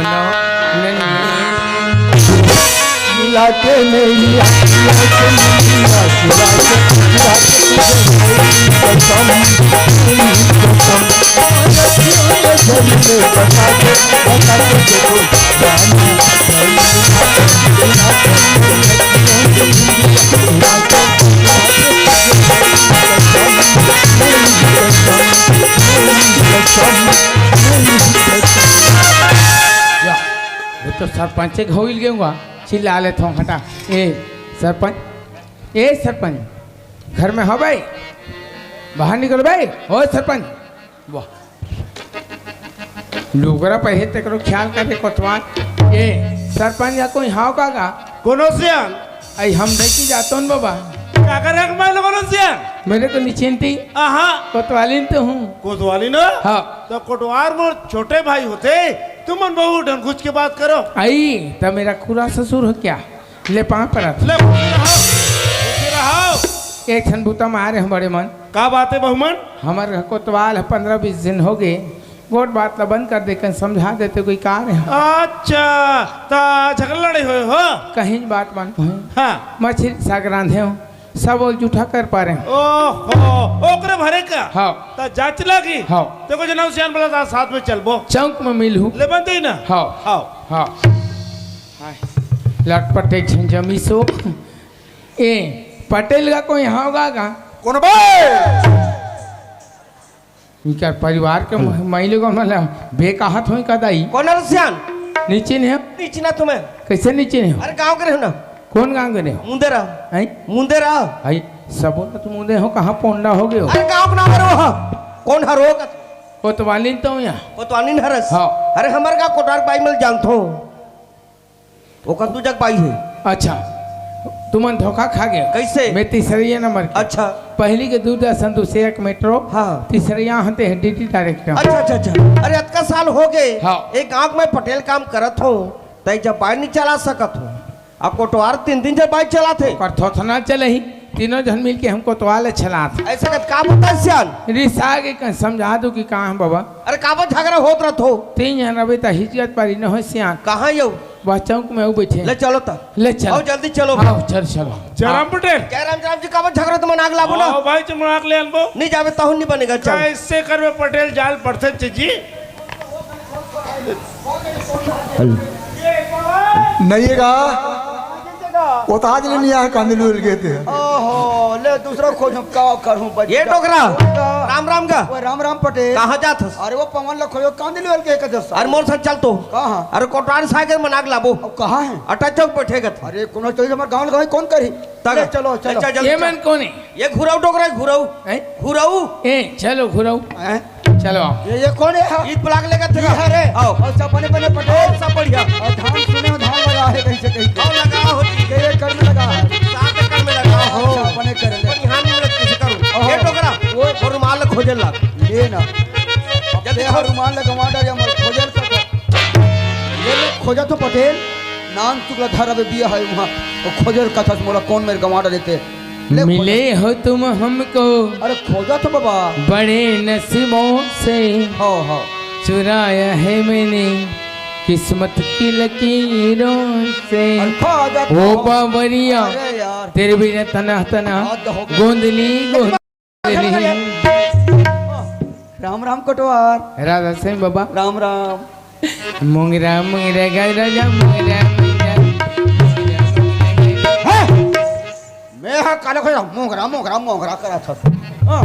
मिला के नहीं मिला के नहीं कसम चोली में बता के देखो या ये तो सरपंच के होइल गेऊंगा चिल्ला लेता हूँ हटा ए सरपंच घर में हो भाई बाहर निकलो भाई ओ सरपंच वाह लुगरा पहले तक ख्याल करके कोतवाल ए सरपंच या कोई हाव का कोनो सियान आई हम देखी जाता हूँ बाबा क्या करे मैं लोगों सियान मेरे को निचिंती आहा कोतवालिन तो हूँ कोतवाली ना हाँ तो कोटवार में छोटे भाई होते तुम बहु ढंकुच के बात करो आई तब मेरा खुरा ससुर हो क्या ले पाँव पर ले पूछे रहो एक क्षण बूता मारे हम बड़े मन का बात है बहुमन हमारे कोतवाल 15-20 दिन हो गए गोट बात ला बंद कर दे कर समझा देते कोई कार है अच्छा ता झगड़ लड़े हुए हो कहीं बात मान हाँ मछली साग रांधे हो सब वो जूठा कर पा रहे हैं ओहो ओकरे भरे का हाँ ता जांच लगी हाँ देखो जना सियान बोला था साथ में चलबो चौक में मिल हूँ ले बंदे ना हाँ हाँ हाँ लटपट एक झंझमी सो ए पटेल का कोई यहाँ होगा का कौन भाई इनका परिवार के महिला को मतलब बेकाहत हुई कदाई कौन है सियान नीचे नहीं हो नीचे ना तुम्हें कैसे नीचे नहीं हो अरे गांव के रहो ना कौन गाँव के नहीं हो मुंदे रहो मुंदे रहो आई सब बोला तुम उदय हो कहाँ पोंडा हो गए हो अरे गांव के नाम रहो कौन हरो का कोतवाली तो हूँ यहाँ कोतवानी हरस हाँ। अरे हमारे का कोटार बाई मिल जानतो वो कद्दू जग पाई है अच्छा तुमन धोखा खा गए कैसे मैं तीसरी नंबर की। अच्छा पहली के दूरदर्शन दूसरे एक मेट्रो हाँ। तीसरे यहाँ हते हैं डीडी डायरेक्टर अच्छा अच्छा अच्छा अरे अतका साल हो गए हाँ। एक गांव में पटेल काम करत हो तय जब बाइक नहीं चला सकत हो अब कोटवार 3 दिन से बाइक चला थे और थोथना चले ही तीनों जन मिल के हमको तो वाले चला थे ऐसा कद का बता सियान रिसा के कहीं समझा दो कि कहाँ बाबा अरे काबा झगड़ा होत रहत हो 3 जन रहे तो हिजत पारी न हो सियान कहाँ यो वह चौक में वो बैठे ले चलो ता ले चल आओ जल्दी चलो आओ चल चलो जयराम पटेल जय राम जी काबा झगड़ा तो मनाग लाबो ना आओ भाई चमड़ाक ले अनबो नहीं जावे ताहु नहीं बनेगा चल कैसे करवे पटेल जाल पड़ते जी नहीं गा वो तो आज नहीं आया कांदिलूर गए थे ओहो ले दूसरा खोज का करूं ये टोकरा राम राम का वो राम राम पटेल कहाँ जात हस अरे वो पवन ल खोयो कांदिलूर के कदस अरे मोर संग चल तो कहां अरे कोटवार सागर मनाग लाबो अब कहां है अटा चौक पे ठेगत अरे कोनो तो हमर गांव लगाई कौन करी ले चलो चलो ये मन कौन है ये घुराऊ टोकरा घुराऊ हैं? घुराऊ ए चलो घुराओ हैं? चलो आओ ये कौन है ईद ब्लाक लेकर थे ये रे आओ और सब बने बने पटेल सब बढ़िया और धान सुने हो धान लगा है कहीं से कहीं आओ लगा होती ये कर में लगा है साथ में कर में लगा हो हो अपने कर ले पर यहाँ नहीं किसी करूं ये टोकरा वो रुमाल खोजल लाग ले ना जल्दी जल्दी आओ। रुमाल लगा मार या मर खोजल सको ये ले खोजा तो पटेल नाम तुगला धारा में बिया है वहां तो खोजल कथा मोला कौन मेरे गवाड़ा देते ले मिले हो तुम हमको अरे खोजा तो बाबा बड़े नसीबों से हो हो चुराया है मैंने किस्मत की लकीरों से खोजा ओ बाबरिया अरे यार तेरे बिना तना तना हद हो गई। गोंदली गोंदली राम राम कटवार राधा सिंह बाबा राम राम मुंगरा मुंगरा गाय राजा मुंगरा मैं हा काले खोजा मोगरा मोगरा मोगरा करा था हां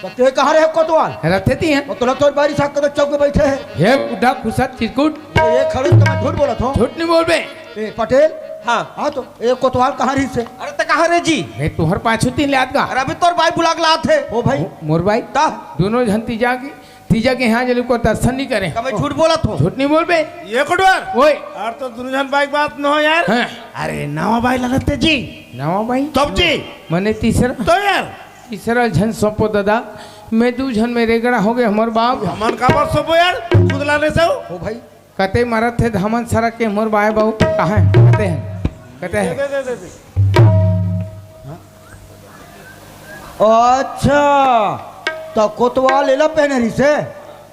तो ते कहां रहे कोतवाल रहते थी हैं वो तो लगता है बारी साहब के चौक पे बैठे हैं ये बुढ़ा खुशा चिरकुट ये खड़ूस तो मैं झूठ बोला था झूठ नहीं बोल बे ए पटेल हाँ हाँ तो ये कोतवाल कहां रही से अरे तो कहाँ रे जी मैं तुहर पाछू तीन लात का अरे अभी तोर भाई बुलाक लात थे ओ भाई मोर भाई ता दोनों जन तीजा के यहाँ जल को दर्शन नहीं करें कभी झूठ बोला तो झूठ नहीं बोल बे ये कोटवार ओए और तो दुनियान बाइक बात न हो यार हाँ अरे नवा भाई लगते जी नवा भाई तब जी मने तीसरा तो यार तीसरा झन सौंपो दादा मैं 2 झन में रेगड़ा हो गए हमार बाप हमन का बात सोपो यार खुद लाने से ओ भाई कते मरत थे धमन सड़क के हमार बाय बाबू कहाँ है कहते हैं दे दे दे दे अच्छा तो कोतवाल लेला पहने रही से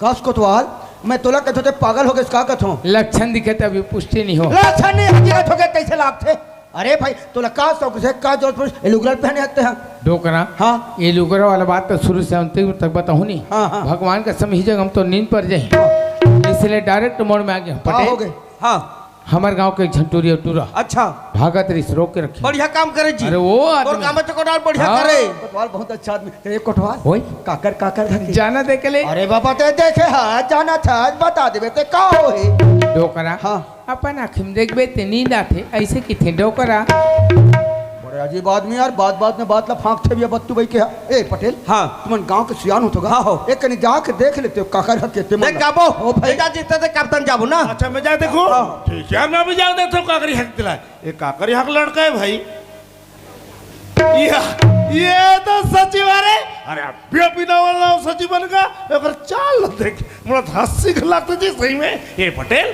कस कोतवाल मैं तोला कहते थे पागल हो गए इसका कथो लक्षण दिखे तो अभी पुष्टि नहीं हो लाछन नहीं हकीकत हो गए कैसे लाभ थे अरे भाई तोला का शौक से का जरूरत पड़ी ये लुगड़ा पहने आते हैं डोकरा हाँ। ये लुगरा वाला बात तो शुरू से अंतिम तक बताऊँ नहीं। हाँ, हाँ। भगवान का समय ही जगह हम तो नींद पर जाए, इसलिए डायरेक्ट मोड़ में आ गया। का हो पटेल गए हाँ हमारे गांव के एक झंटूरी टूरा अच्छा भागत रिस रोक के रखे। बढ़िया काम करे जी। अरे वो और आदमी काम चकोटाल बढ़िया हाँ। करे। कोतवाल बहुत अच्छा आदमी तेरे कोतवाल होय काकर काकर धके जाना देख ले अरे बाबा ते देखे हाँ जाना था बता देवे ते का हो है डोकरा हाँ। अपन आँखिम देखबे ते नींद आते ऐसे किथे डोकरा। बड़े अजीब आदमी यार बात बात में बात ला फांक थे भी बत्तू भाई के ए पटेल हाँ। तुमन गांव के सियान हो तो हाँ हो। एक कनी जाके देख लेते हो काकर हक के देख काबो हो भाई जा जीते थे कैप्टन जाबू ना। अच्छा मैं जा देखो ठीक है मैं भी जा देखता हूँ काकरी हक दिला। ये काकरी हक लड़का है भाई। ये तो सचिव है। अरे अभी ना वाला सचिव बनेगा अगर चाल देख मुझे हंसी लगता जी सही में। ये पटेल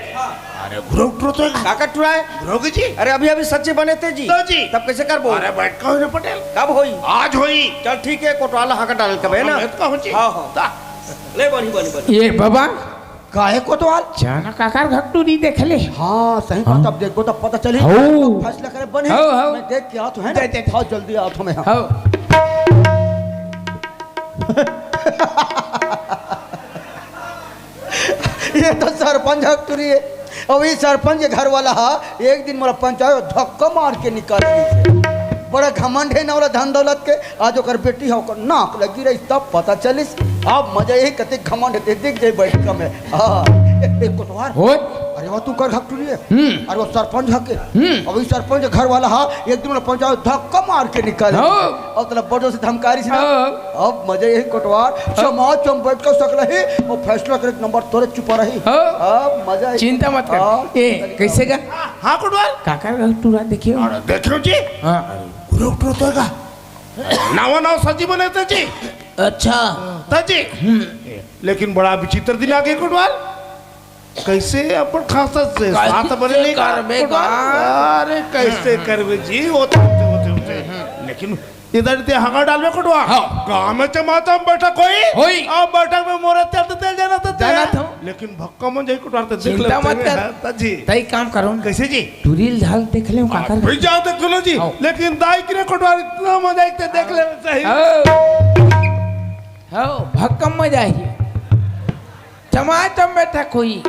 अरे गुरु उठो तो काका टुराए गुरु जी। अरे अभी अभी सच्चे बने थे जी। तो जी। तब कैसे कर बो अरे बैठ का पटेल कब होई आज होई। चल ठीक है कोटवाला हाका डाल कब है ना। हाँ हाँ ले बनी बनी बनी ये बाबा काहे कोतवाल जाना काकर घटूरी देख ले। हाँ सही बात अब देखो तब पता चले हो। फैसला करे बने हो। मैं देख के आता हूं है दे, दे। ना बहुत जल्दी आता हूं मैं हो ये तो सरपंच हकटुरी है अब ये सरपंच के घर वाला हा एक दिन मेरा पंचायत धक्का मार के निकाल दी बड़ा घमंड है ना वाला धन दौलत के आज ओकर बेटी है ओकर नाक लगी रही तब पता चलिस अब मजा यही कते घमंड है दिख जाए बैठका में हाँ एक कोतवाल हो अरे वो तू कर हकटुरी है अरे वो सरपंच हके अब ये सरपंच के घर वाला हा एक दिन मेरा पंचायत धक्का मार के निकाल दी अब मतलब बड़ों से धमकारी से ना अब मजा यही कोतवाल समाज चम बैठ कर सकला है और फैसला करे नंबर तोरे चुप रही अब मजा चिंता मत कर। ए कैसे का हाँ कुटवाल काकर घटूरा देखियो। अरे देखो जी हाँ गुरु उठो तो का नावा नाव सचिव बने थे जी। अच्छा था जी। लेकिन बड़ा विचित्र दिन आ गए कुटवाल कैसे अपन खासा से साथ बने नहीं करबे अरे कैसे करबे जी होते होते लेकिन इधर ते हंगा डालवे कुटवा गांव में चमाता बैठक होई अब बैठक में मोरे तेल जाना था लेकिन भक्का मन जाई कुटवा तो देख ले चिंता मत कर जी। तई काम करो कैसे जी टूरिल झाल देख ले काकर भाई जा देख लो जी लेकिन दाई की कुटवा इतना मजा आते देख ले सही हो भक्कम मजा आई चमाचम बैठक हुई।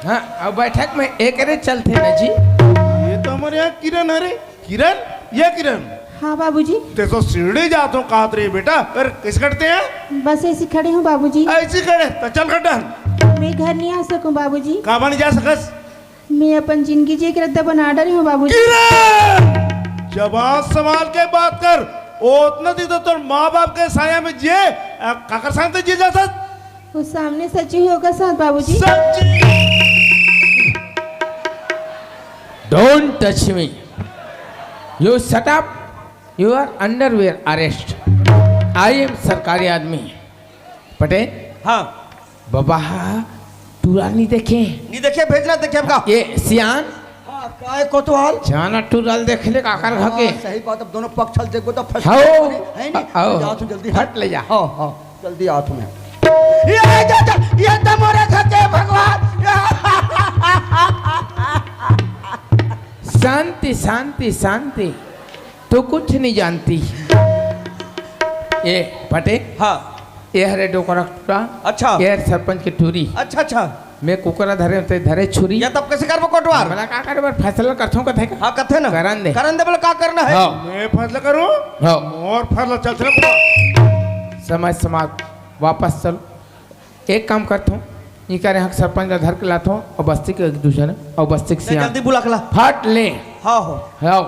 हाँ अब बैठक में एक रे चलते न जी। ये तो हमारे यहाँ किरण है रे किरण ये किरण हाँ बाबूजी ते तो सीढ़ी जाते हो कहा रे बेटा फिर कैसे करते हैं बस ऐसे खड़े हूँ बाबूजी ऐसे खड़े तो चल खड्डन मैं घर नहीं आ सकूँ बाबूजी कहाँ नहीं जा सकस मैं अपन जिंदगी जी के रद्दा बना डाली हूँ बाबूजी। किरण जबान संभाल के बात कर ओ उतना दी तो तोर माँ बाप के साया में जे काकर सांगते जे जा सक वो सामने सची होगा साथ बाबूजी। Don't touch me you shut up you are underwear arrest I am सरकारी आदमी। पटेल हाँ बाबा टूरा नहीं देखे नहीं देखे भेजना देखे हमका ये सियान हाँ काय कोतवाल जाना टूरल देख ले काकर घके सही बात अब दोनों पक्ष चल देखो तो फैसला हो है नहीं आओ जा तू जल्दी हट ले जा। हाँ हाँ जल्दी आ तुम्हें ये तो मोरे खते भगवान शांति शांति शांति तो कुछ नहीं जानती। ये पटेल हाँ ये हरे डोकरा टूरा अच्छा ये सरपंच की टूरी अच्छा अच्छा मैं कुकरा धरे ते धरे छुरी या तब कैसे करबो कोटवार मला का करे बार फैसला करथों कथे का हाँ कथे ना करन दे बोले का करना है। हाँ मैं फैसला करूं हाँ और फैसला चल चला समय समाज वापस चलो एक काम करता हूँ ये कह रहे हैं सरपंच का धर के लाता हूँ और बस्ती के एक दूसरे और बस्ती के जल्दी बुला के ला। फट ले हाँ हो हाँ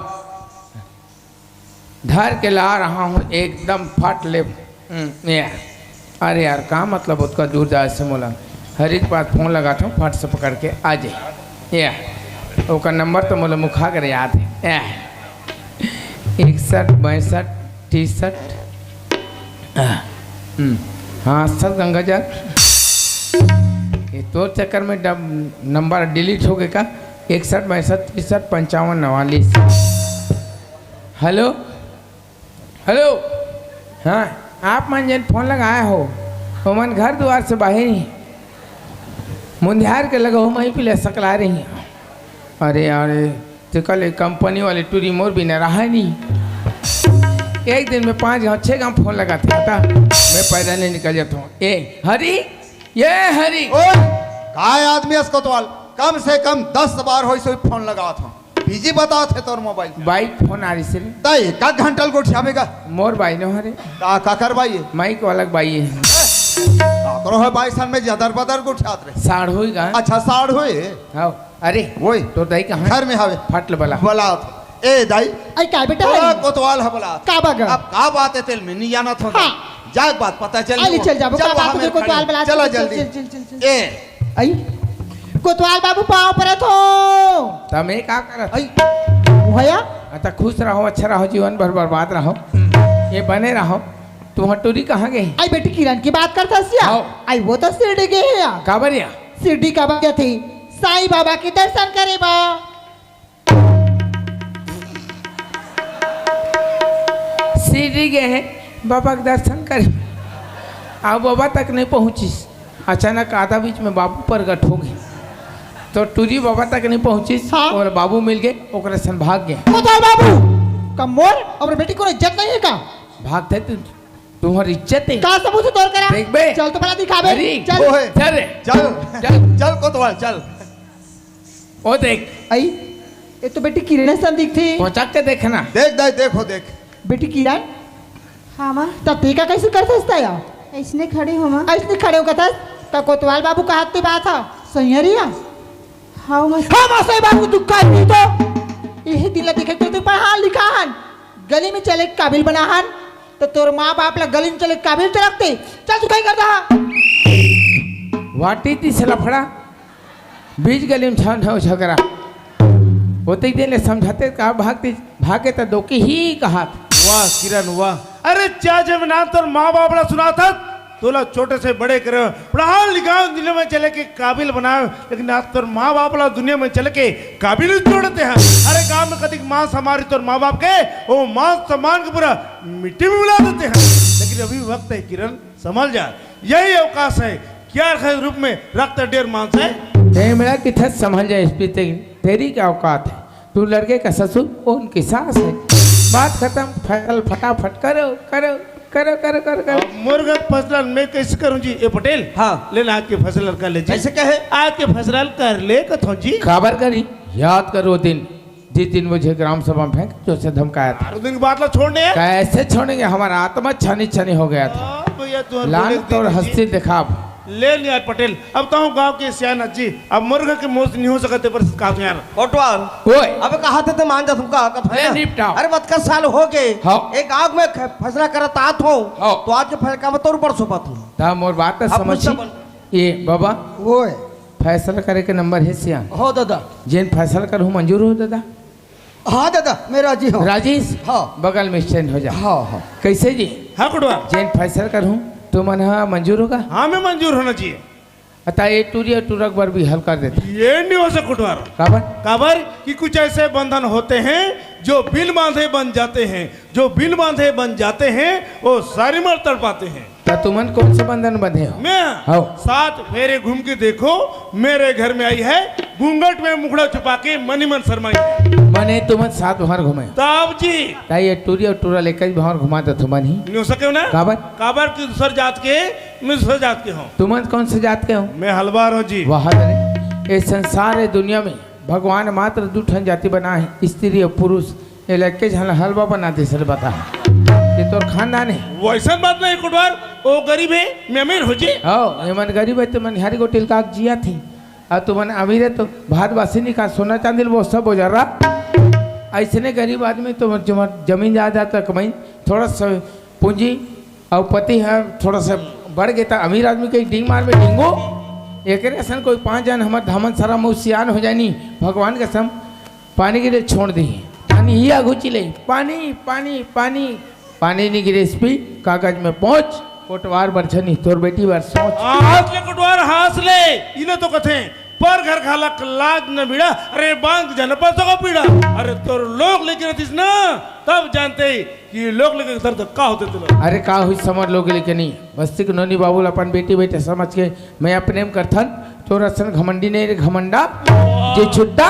धर के ला रहा हूँ एकदम फट ले ये अरे यार कहाँ मतलब उसका दूर जाए से मोला हर एक बात फोन लगाता हूँ फट से पकड़ के आ जाए ये उसका नंबर तो मोला मुखा कर याद है 61 62 हाँ सर गंगाजल ये तो चक्कर में नंबर डिलीट हो गए का 61 62 63 55 44। हेलो हेलो हाँ आप मन जन फोन लगाए हो वो मन घर द्वार से बाहर ही मुंदिहार के लगा हो मही पिले सकला रही। अरे यार तो कल कंपनी वाले टूरी मोर भी न रहा नहीं। एक दिन में 5 गाँव 6 गाँव फोन लगाते था, मैं पैदल नहीं निकल जाता हूँ। ए हरी, ये हरी ओए काय आदमी इसको तो कम से कम 10 बार हो सो फोन लगा था बिजी बता थे तोर मोबाइल बाइक फोन आ रही से तय का घंटल को उठावेगा मोर बाई ने हरे का कर भाई माइक अलग बाई है। करो है 22 साल में जदर बदर को उठात रहे। साढ़ हुई गा अच्छा साढ़ हुए हाँ। अरे वही तो दाई कहाँ घर में हवे फटल बला बलात ए दाई आई का बेटा तोरा कोतवाल है बलात का बागा अब का बात है तेल में नहीं जाना था हाँ। जाग बात पता चल आली चल जाबो का बाबू के कोतवाल बला चलो जल्दी ए आई कोतवाल बाबू पाँव पर थो तमे का करत आई भैया अतः खुश रहो, अच्छा रहो, जीवन भर बर्बाद रहो, ये बने रहो। तुम टूरी कहाँ गए? आई बेटी किरण की बात करता सिया आओ। आई वो तो शिरडी गए हैं काबरिया शिरडी का बात थी साईं बाबा के दर्शन करे बा सीढ़ी गए हैं बाबा के दर्शन करे, आओ बाबा तक नहीं पहुँचिस। अचानक आधा बीच में बाबू प्रगट हो गए, तो टूरी बाबा तक नहीं पहुँचिस हाँ। और बाबू मिल गए, ओकरे सन भाग गए। कोतवाल बाबू का मोर और बेटी को इज्जत नहीं है का भागते तुम्हारी इज्जत है। का सबूत तोड़ करा देख बे। चल तो बड़ा दिखावे अरे, चल ओए चल रे, चल चल। चल कोतवाल चल ओ देख आई ये तो बेटी किरण सन दिखती पहुँचा के देखना। देख दाई देखो देख बेटी किरण हाँ माँ तब टीका कैसे कर सकता या ऐसने खड़ी हो माँ। ऐसे खड़े हो कथा का कोतवाल बाबू का हाथ पे बात है सैयरिया हाँ माँ हाँ मासाई बाबू तू का नहीं तो यही दिला दिखे तो पढ़ा लिखा हन गली में चले के काबिल बना हन तो तोर माँ बाप ला गली में चले के काबिल तो रखते चल तू कहीं करता वाटी थी लफड़ा बीच गली में छान हो झगड़ा होते ही देने समझाते कहा भागते भागे तो दो की ही कहा। वाह किरण वाह। अरे क्या जब ना तो माँ बाप ने सुना था तोला छोटे से बड़े करो पढ़ा लिखाओ दुनिया में चले के काबिल बनाओ, लेकिन आज तो माँ बाप ला दुनिया में चले के काबिल जोड़ते हैं। अरे गांव में कभी माँ हमारी तो माँ बाप के वो माँ सम्मान को पूरा मिट्टी में मिला देते हैं। लेकिन अभी वक्त है किरण संभल जा, यही अवकाश है क्या है रूप में रक्त डेर मांस है। मेरा किधर समझ जाए इस पे तेरी क्या औकात है, तू लड़के का ससुर वो उनकी सास है। बात खत्म, फैल फटाफट करो करो करो करो करो करो। मुर्गा फैसला मैं कैसे करूं जी? ए पटेल हाँ। लेना आके फैसला कर ले जी। ऐसे कहे आके फैसला कर ले कथो जी। खबर करी याद करो दिन जिस दिन मुझे ग्राम सभा में फेंक जो से धमकाया था। उस दिन की बात ला छोड़ने है। कैसे छोड़ेंगे, हमारा आत्मा छनी छनी हो गया था। भैया तू लान और हंसी दिखा ले लिया पटेल। अब तो गांव के सियाना जी अब मुर्गा के मुंह से नहीं हो सकते पर कहा तो यार कोटवाल ओए अब कहा थे तो मान जा तुमका कथा ए, निपटाओ। अरे मत का साल हो गए हाँ। एक गांव में फैसला करत आत हो हाँ। तो आज के फैसला में तोर पर सोपत हूं था मोर बात तो अब समझी। मुझसे ये बाबा ओए फैसला करे के नंबर है सिया हो दादा जिन फैसला करूँ मंजूर हो दादा। हाँ दादा मेरा जी हो राजेश हाँ। बगल में स्टैंड हो जा। हाँ हाँ कैसे जी हाँ कुटवा जिन फैसला करूँ तो मन हाँ मंजूर होगा। हाँ में मंजूर होना चाहिए। अतः ये टूरी और टूरक बर भी हल कर देता। ये नहीं हो सकता कुटवार काबर काबर कि कुछ ऐसे बंधन होते हैं जो बिन बांधे बन जाते हैं, जो बिन बांधे बन जाते हैं वो सारी मर तड़ पाते हैं। तो तुमन कौन से बंधन बंधे हो? मैं हाँ। साथ फेरे घूम के देखो मेरे घर में आई है घूंघट में मुखड़ा छुपा के मनी मन शर्माई है। मने तुमन सात भर घूमे तब जी ता ये टूरी और टूरा लेकर भर घुमा दो तुमन ही। नहीं हो सके ना। काबर काबर की दूसर जात के मैं दूसर जात के हूँ। तुमन कौन से जात के हो? मैं हलवार हूँ जी। वाह ये संसार है दुनिया में भगवान मात्र दो ठन जाति बना है, स्त्री और पुरुष। ये लड़के झल हलवा बना दे सर बता ये तो खानदान है। वैसा बात नहीं कुटवार वो गरीब है मैं अमीर हो जी। हो ये मन गरीब है तुमन हरी को टिलका जिया थी और तुमन अमीर है तो भात बासी नहीं का सोना चांदी वो सब हो जा रहा। ऐसे गरीब आदमी तो जमीन जायदाद कमाई थोड़ा सा पूंजी और पति है थोड़ा सा बढ़ गया था। अमीर आदमी के डिंग मार में डिंगो एक ऐसा कोई 5 जन हमारे धामन सारा मुँह सियान हो जानी भगवान के सम पानी के लिए छोड़ दी पानी ही आगू चिले पानी पानी पानी पानी नहीं गिरे इस पी कागज में पहुँच कोटवार बरछनी तोर बेटी बार सोच। हाथ ले कुटवार हाथ ले इन्हें तो कथे पर घर खाला लाज न भिड़ा अरे बांग जनपद का पीड़ा। अरे तो लोग लेके रहतीस ना तब जानते कि लोग लेके दर्द का होते थे। अरे का हुई समझ लोगे लेके नहीं बस्ती के नोनी बाबूल अपन बेटी बेटे समझ के मैं प्रेम करथन तोरा सन घमंडी नहीं रे घमंडा जे छुट्टा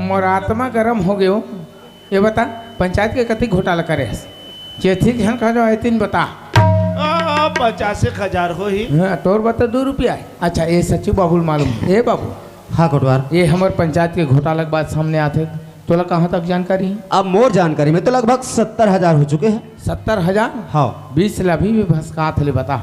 मोर आत्मा गरम हो गयो। ये बता पंचायत के कति घोटाला करे चेथी झन का जो आयतीन बता 50,000 हो ही। हाँ, तोर बता 2 रुपया है। अच्छा ये सचिव बाबू मालूम ए बाबू हाँ कोटवार, ये हमारे पंचायत के घोटाला के बाद सामने आते तोला कहाँ तक जानकारी है? अब मोर जानकारी में तो लगभग 70,000 हो चुके हैं। 70,000 हाँ 20 लाभी भी भसका थे बता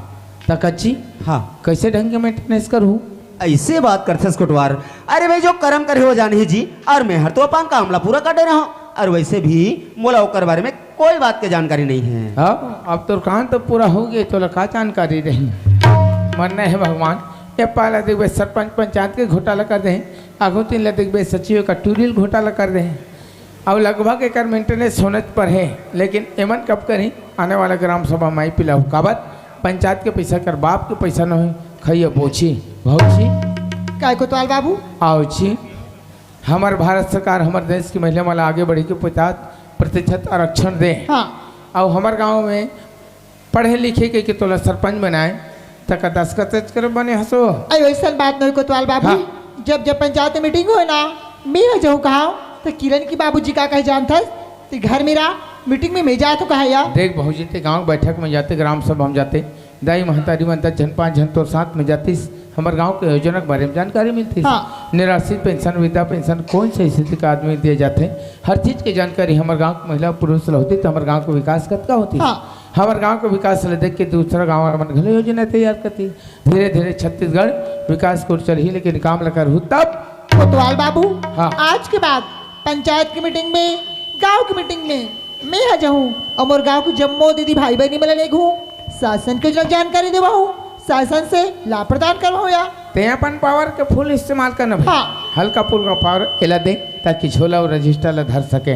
तक अच्छी हाँ, कैसे ढंग के मेंटेनेंस करूँ? ऐसे बात करते कोटवार। अरे भाई जो कर्म करे हो जाने ही जी, और मैं हर तो अपन का हमला पूरा कर दे रहा हूँ, और वैसे भी मोला ओकर बारे में कोई बात के जानकारी नहीं है। अब तो कान तो पूरा हो गया तो का जानकारी रही मरना है भगवान। ये पहला देख सरपंच पंचायत के घोटाला कर दे, आगो 3 ला देख सचिव का टूरिल घोटाला कर दे। अब लगभग एक मेंटेनेंस होने पर है, लेकिन एमन कब करी आने वाला ग्राम सभा माई पिला काबत पंचायत के पैसा कर बाप के पैसा न हो खइया बोछी भौछी काय कोतवाल बाबू आओ छी। हमार भारत सरकार हमारे देश की महिला वाला आगे बढ़ी के 50% आरक्षण दे। हाँ और हमारे गांव में पढ़े लिखे के तोला सरपंच बनाए तक 10 कर बने हंसो। अरे वैसा बात नहीं कोतवाल बाबू। हाँ। जब मीटिंग मीटिंग हो ना मैं जाऊँ कहा तो किरण की बाबूजी का कहे जानता तो घर मेरा मीटिंग में मैं जा तो कहा यार देख बहुजी ते गांव बैठक में जाते ग्राम सभा में जाते दाई महतारी मनता जन 5 जन तो साथ में जाती हमारे गांव के योजना के बारे में जानकारी मिलती। हाँ। निराश्रित पेंशन वृद्धा पेंशन कौन से स्थिति का आदमी दिए जाते हर चीज़ की जानकारी हमारे गांव की महिला पुरुष होती तो हमारे गांव को विकास कतका होती। हाँ। हमारे गांव को विकास देख के दूसरा गाँव मन घले योजना तैयार करती। धीरे धीरे छत्तीसगढ़ विकास को चल ही लेकिन काम लगा हूँ तब कोतवाल बाबू। हाँ। आज के बाद पंचायत की मीटिंग में गांव की मीटिंग में मैं आ जाऊँ और मोर गांव को जम्मो दीदी भाई बहनी मिलने घूँ शासन को जानकारी देवा हूँ शासन से लाभ प्रदान करवाओ या ते अपन पावर के फुल इस्तेमाल करना भाई। हाँ। हल्का फुल्का पावर एला दे ताकि झोला और रजिस्टर ला धर सके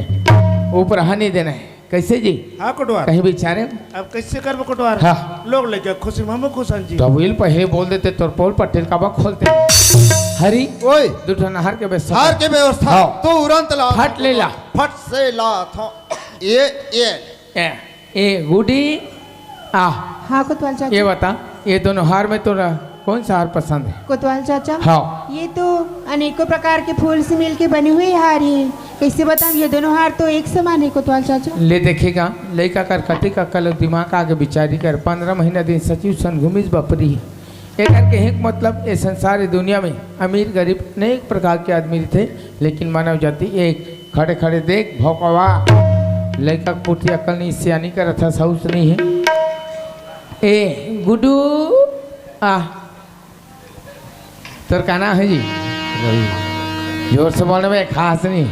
ऊपर हानि देना है कैसे जी। हाँ कोटवार, कहीं बेचारे अब कैसे करबो कोटवार? हाँ। लोग लेके खुशी में हम खुश हैं जी। तो विल पहले बोल देते तोर पोल पटेल का बा खोलते हरी ओए दूठा नहर के व्यवस्था हार के व्यवस्था हाँ। तू उड़ंत ला फट ले ला फट से ला था ये ए गुडी आ हाँ कोतवाल ये चाचा। बता ये दोनों हार में तोरा कौन सा हार पसंद है? कोतवाल चाचा हाँ ये तो अनेकों प्रकार के फूल से मिलके बने हुए हार है, कैसे बताऊं ये दोनों हार तो एक समान है कोतवाल चाचा। ले देखेगा लड़का कर कटी का कल दिमाग आगे बिचारी कर 15 महीना दिन सचिव सन घूमिस बपरी एक करके एक मतलब ये संसार दुनिया में अमीर गरीब अनेक प्रकार के आदमी थे लेकिन मानव जाति एक खड़े खड़े देख भौकवा लड़का पुठी अकल नहीं सियानी का रथा साउस नहीं है। ए गुडू आ तोर का नाम है जी? जोर से बोलने में खास नहीं।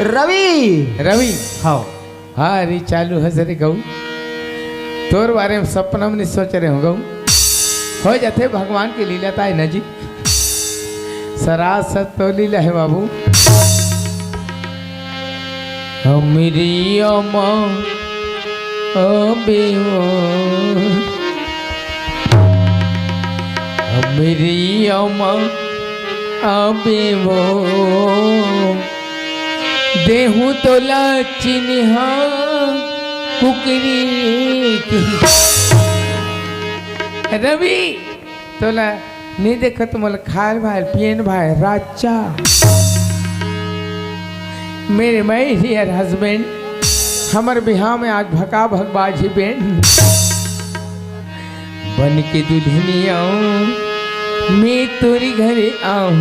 रवि रवि हाँ हाँ अरे चालू है सरे गऊ तोर बारे में सपना में नहीं सोच रहे हो गऊ हो जाते भगवान की लीला था ना जी। सरासत तो लीला है बाबू। मेरी अम्मा मेरी अम्मा अबे वो देहू तो चिन्हा कुकरी की रवि तोला नहीं देखा तो मोला खाल भाई पियन भाई राजा मेरे मैं डियर हस्बैंड हमारे बिहार में आज भका भगबाजी बेन बन के दुल्हनिया मैं तोरी घरे आऊँ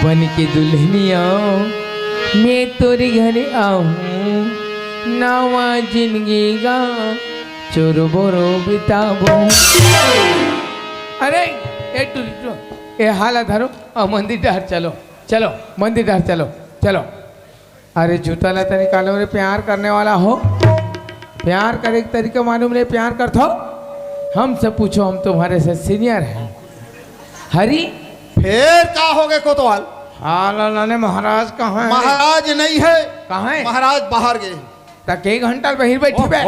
बन के दुल्हनिया मैं तोरी घरे आऊँ नवा जिंदगी का चोरो बोरो बिताबो। अरे ये हाला धरो और मंदिर डहर चलो चलो मंदिर डहर चलो चलो। अरे जूता लाता निकालो रे प्यार करने वाला हो प्यार करे एक तरीका मालूम नहीं प्यार करते हो हमसे पूछो हम तुम्हारे से सीनियर हैं। हरी फिर का हो गए कोतवाल? हाँ महाराज कहाँ है? महाराज नहीं है। कहाँ है? महाराज बाहर गए। तक 1 घंटा बहिर बैठी बे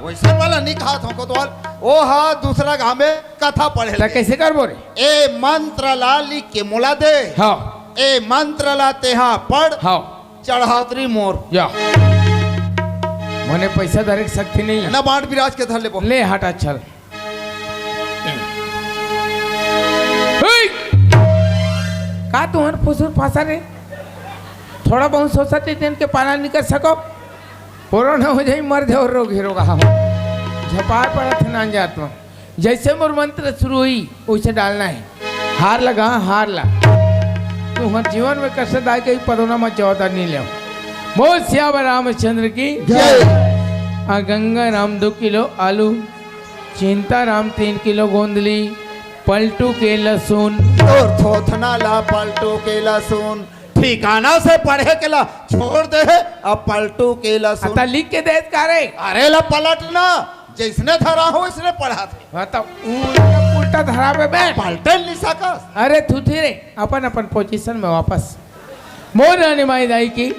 वैसा वाला नहीं कहा था कोतवाल। ओ हाँ दूसरा गाँव में कथा पढ़े तक कैसे कर बोरे ए मंत्र ला लिख के मोला दे। हाँ ए मंत्र ला तेहा पढ़ हाँ चढ़ातरी मोर जा मने पैसा धरे की शक्ति नहीं है न बांट विराज के धर ले ले हटा चल। का तुहर फुसुर फासा रे थोड़ा बहुत सोचते दिन के पाला निकल सको पूरा न हो जाए मर जाओ रोग हीरो का हो झपार पड़ा थे ना जात में जैसे मोर मंत्र शुरू हुई वैसे डालना है हार लगा हार ला तू हर जीवन में कसरत आई कहीं परोना मत जवाबदार नहीं ले बोल श्याम रामचंद्र की आ गंगा राम 2 किलो आलू चिंता राम 3 किलो गोंदली पलटू के लहसुन और थोथना ला पलटू के लहसुन ठिकाना से पढ़े के ला छोड़ दे अब पलटू के लहसुन अता लिख के दे कारे अरे ला पलटना जिसने धरा हो इसने पढ़ा था बताओ उल्टा धरा पे बैठ पलटे नहीं सकस अरे तू रे अपन अपन पोजीशन में वापस मोर रानी माई दाई की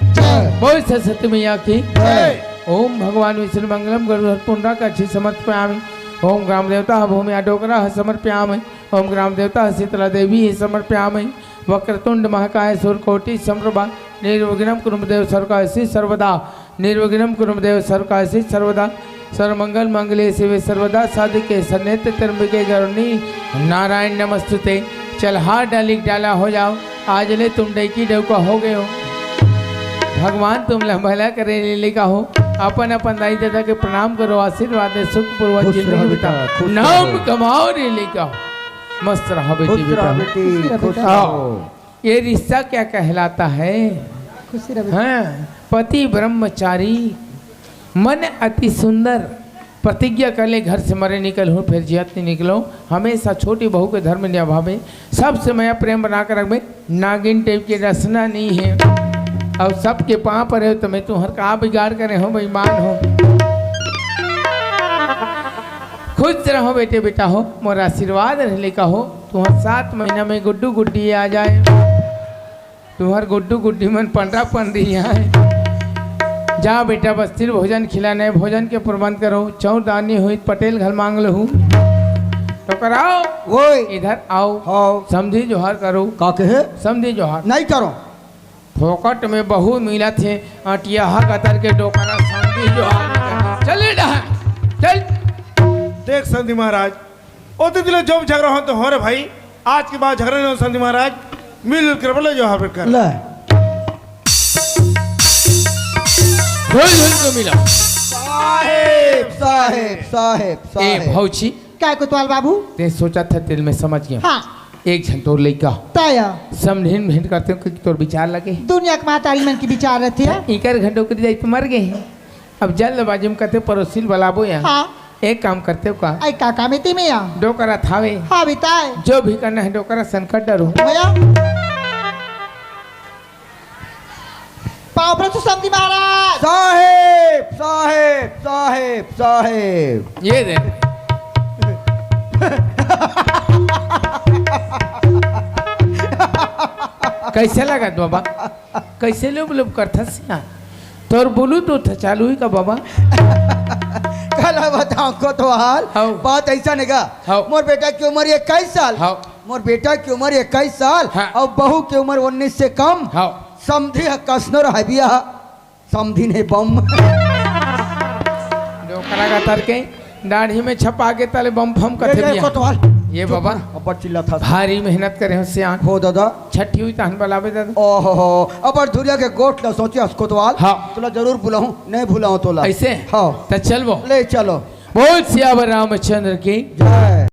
बोल सरस्वती मैया की ओम भगवान विष्णु मंगलम गरुड़ पुंडा का अच्छी समर्पयामि ओम ग्राम देवता भूमि डोकरा समर्पयामि ओम ग्राम देवता शीतला देवी समर्पयामि वक्रतुंड महाकाय सूर्यकोटि समप्रभा निर्विघ्नं कुरुदेव सर्वकायसि सर्वदा निर्विघ्नं कुरुदेव सर्वकायसि सर्वदा सर्वमंगल मंगले शिवे सर्वदा साधिके सन्निहित त्र्यंबके गौरणी नारायण नमस्तुते चल हाथ डाली डाला हो जाओ आज ले तुम डैकी डौका हो गए हो भगवान तुम भला करे लिखा हो अपन अपन दाई दादा के प्रणाम करो आशीर्वाद दे सुख पूर्वक जिंदगी बिताओ नाम कमाओ रे लिखा मस्त रहो बेटी बेटा ये रिश्ता क्या कहलाता है खुशी रहे हाँ पति ब्रह्मचारी मन अति सुंदर प्रतिज्ञा कर ले घर से मरे निकल हो फिर जियत नहीं निकलो हमेशा छोटी बहू के धर्म निभावे सबसे मैं प्रेम बना कर रख नागिन टाइप की रसना नहीं है और सबके पाँव पर है तो मैं तुम्हार का बिगाड़ करे हो बेईमान हो खुश रहो बेटे बेटा हो मोर आशीर्वाद रहने का हो तुम्हार 7 महीना में गुड्डू गुड्डी आ जाए तुम्हार गुड्डू गुड्डी मन पंडा पन रही है जा बेटा बस्तिर भोजन खिलाने भोजन के प्रबंध करो चौदानी हुई पटेल घर मांग लहू तो कराओ वो इधर आओ हाँ समझी जोहर करो का कहे समझी जोहर नहीं करो फोकट में बहु मिला थे अटिया कतर के डोकरा समझी जोहर चले चल देख संधि महाराज ओ तो दिले जो झगड़ा हो तो हो रे भाई आज के बाद झगड़ा नहीं हो संधि महाराज मिल कर बोले जो हां कर ले झोल को मिला साहेब साहेब साहेब ए साहेब भौची क्या कोतवाल बाबू ते सोचा था दिल में समझ गया हाँ एक झन तोर लइका तय समझिन भेंट करते हो कि तोर विचार लगे दुनिया के महतारी मन की विचार रहती है इकर घंटों के जाई तो मर गए हैं अब जल्दबाजी में कहते पड़ोसिल बलाबो यहाँ हाँ एक काम करते हो का आई काका में तीमे या डोकरा थावे हाँ बिताए जो भी करना है डोकरा संकट डरो भैया पाव पर तो समझी महाराज साहेब साहेब साहेब साहेब ये दे कैसे लगा बाबा कैसे लोग लोग करता सिया तोर बोलू तो था चालू ही का बाबा कल बताओ को तो हाल हाँ। बात ऐसा नेगा हाँ। मोर बेटा की उम्र 21 साल हाँ। मोर बेटा की उम्र 21 साल हाँ। और बहू की उम्र 19 से कम हाँ समझी है कसनो रह बिया समझी ने बम डोकरा का तर के दाढ़ी में छपा के तले बम फम कथे ये बिया कोतवाल ये बाबा अब चिल्ला था भारी मेहनत करे हो सियान हो दादा छठी हुई तहन बलावे दादा ओहो अब धुरिया के गोट ला सोची कोतवाल हाँ। तोला जरूर बुलाऊं नहीं बुलाऊं तोला ऐसे हाँ तो चल वो ले चलो बोल सियावर रामचंद्र की जय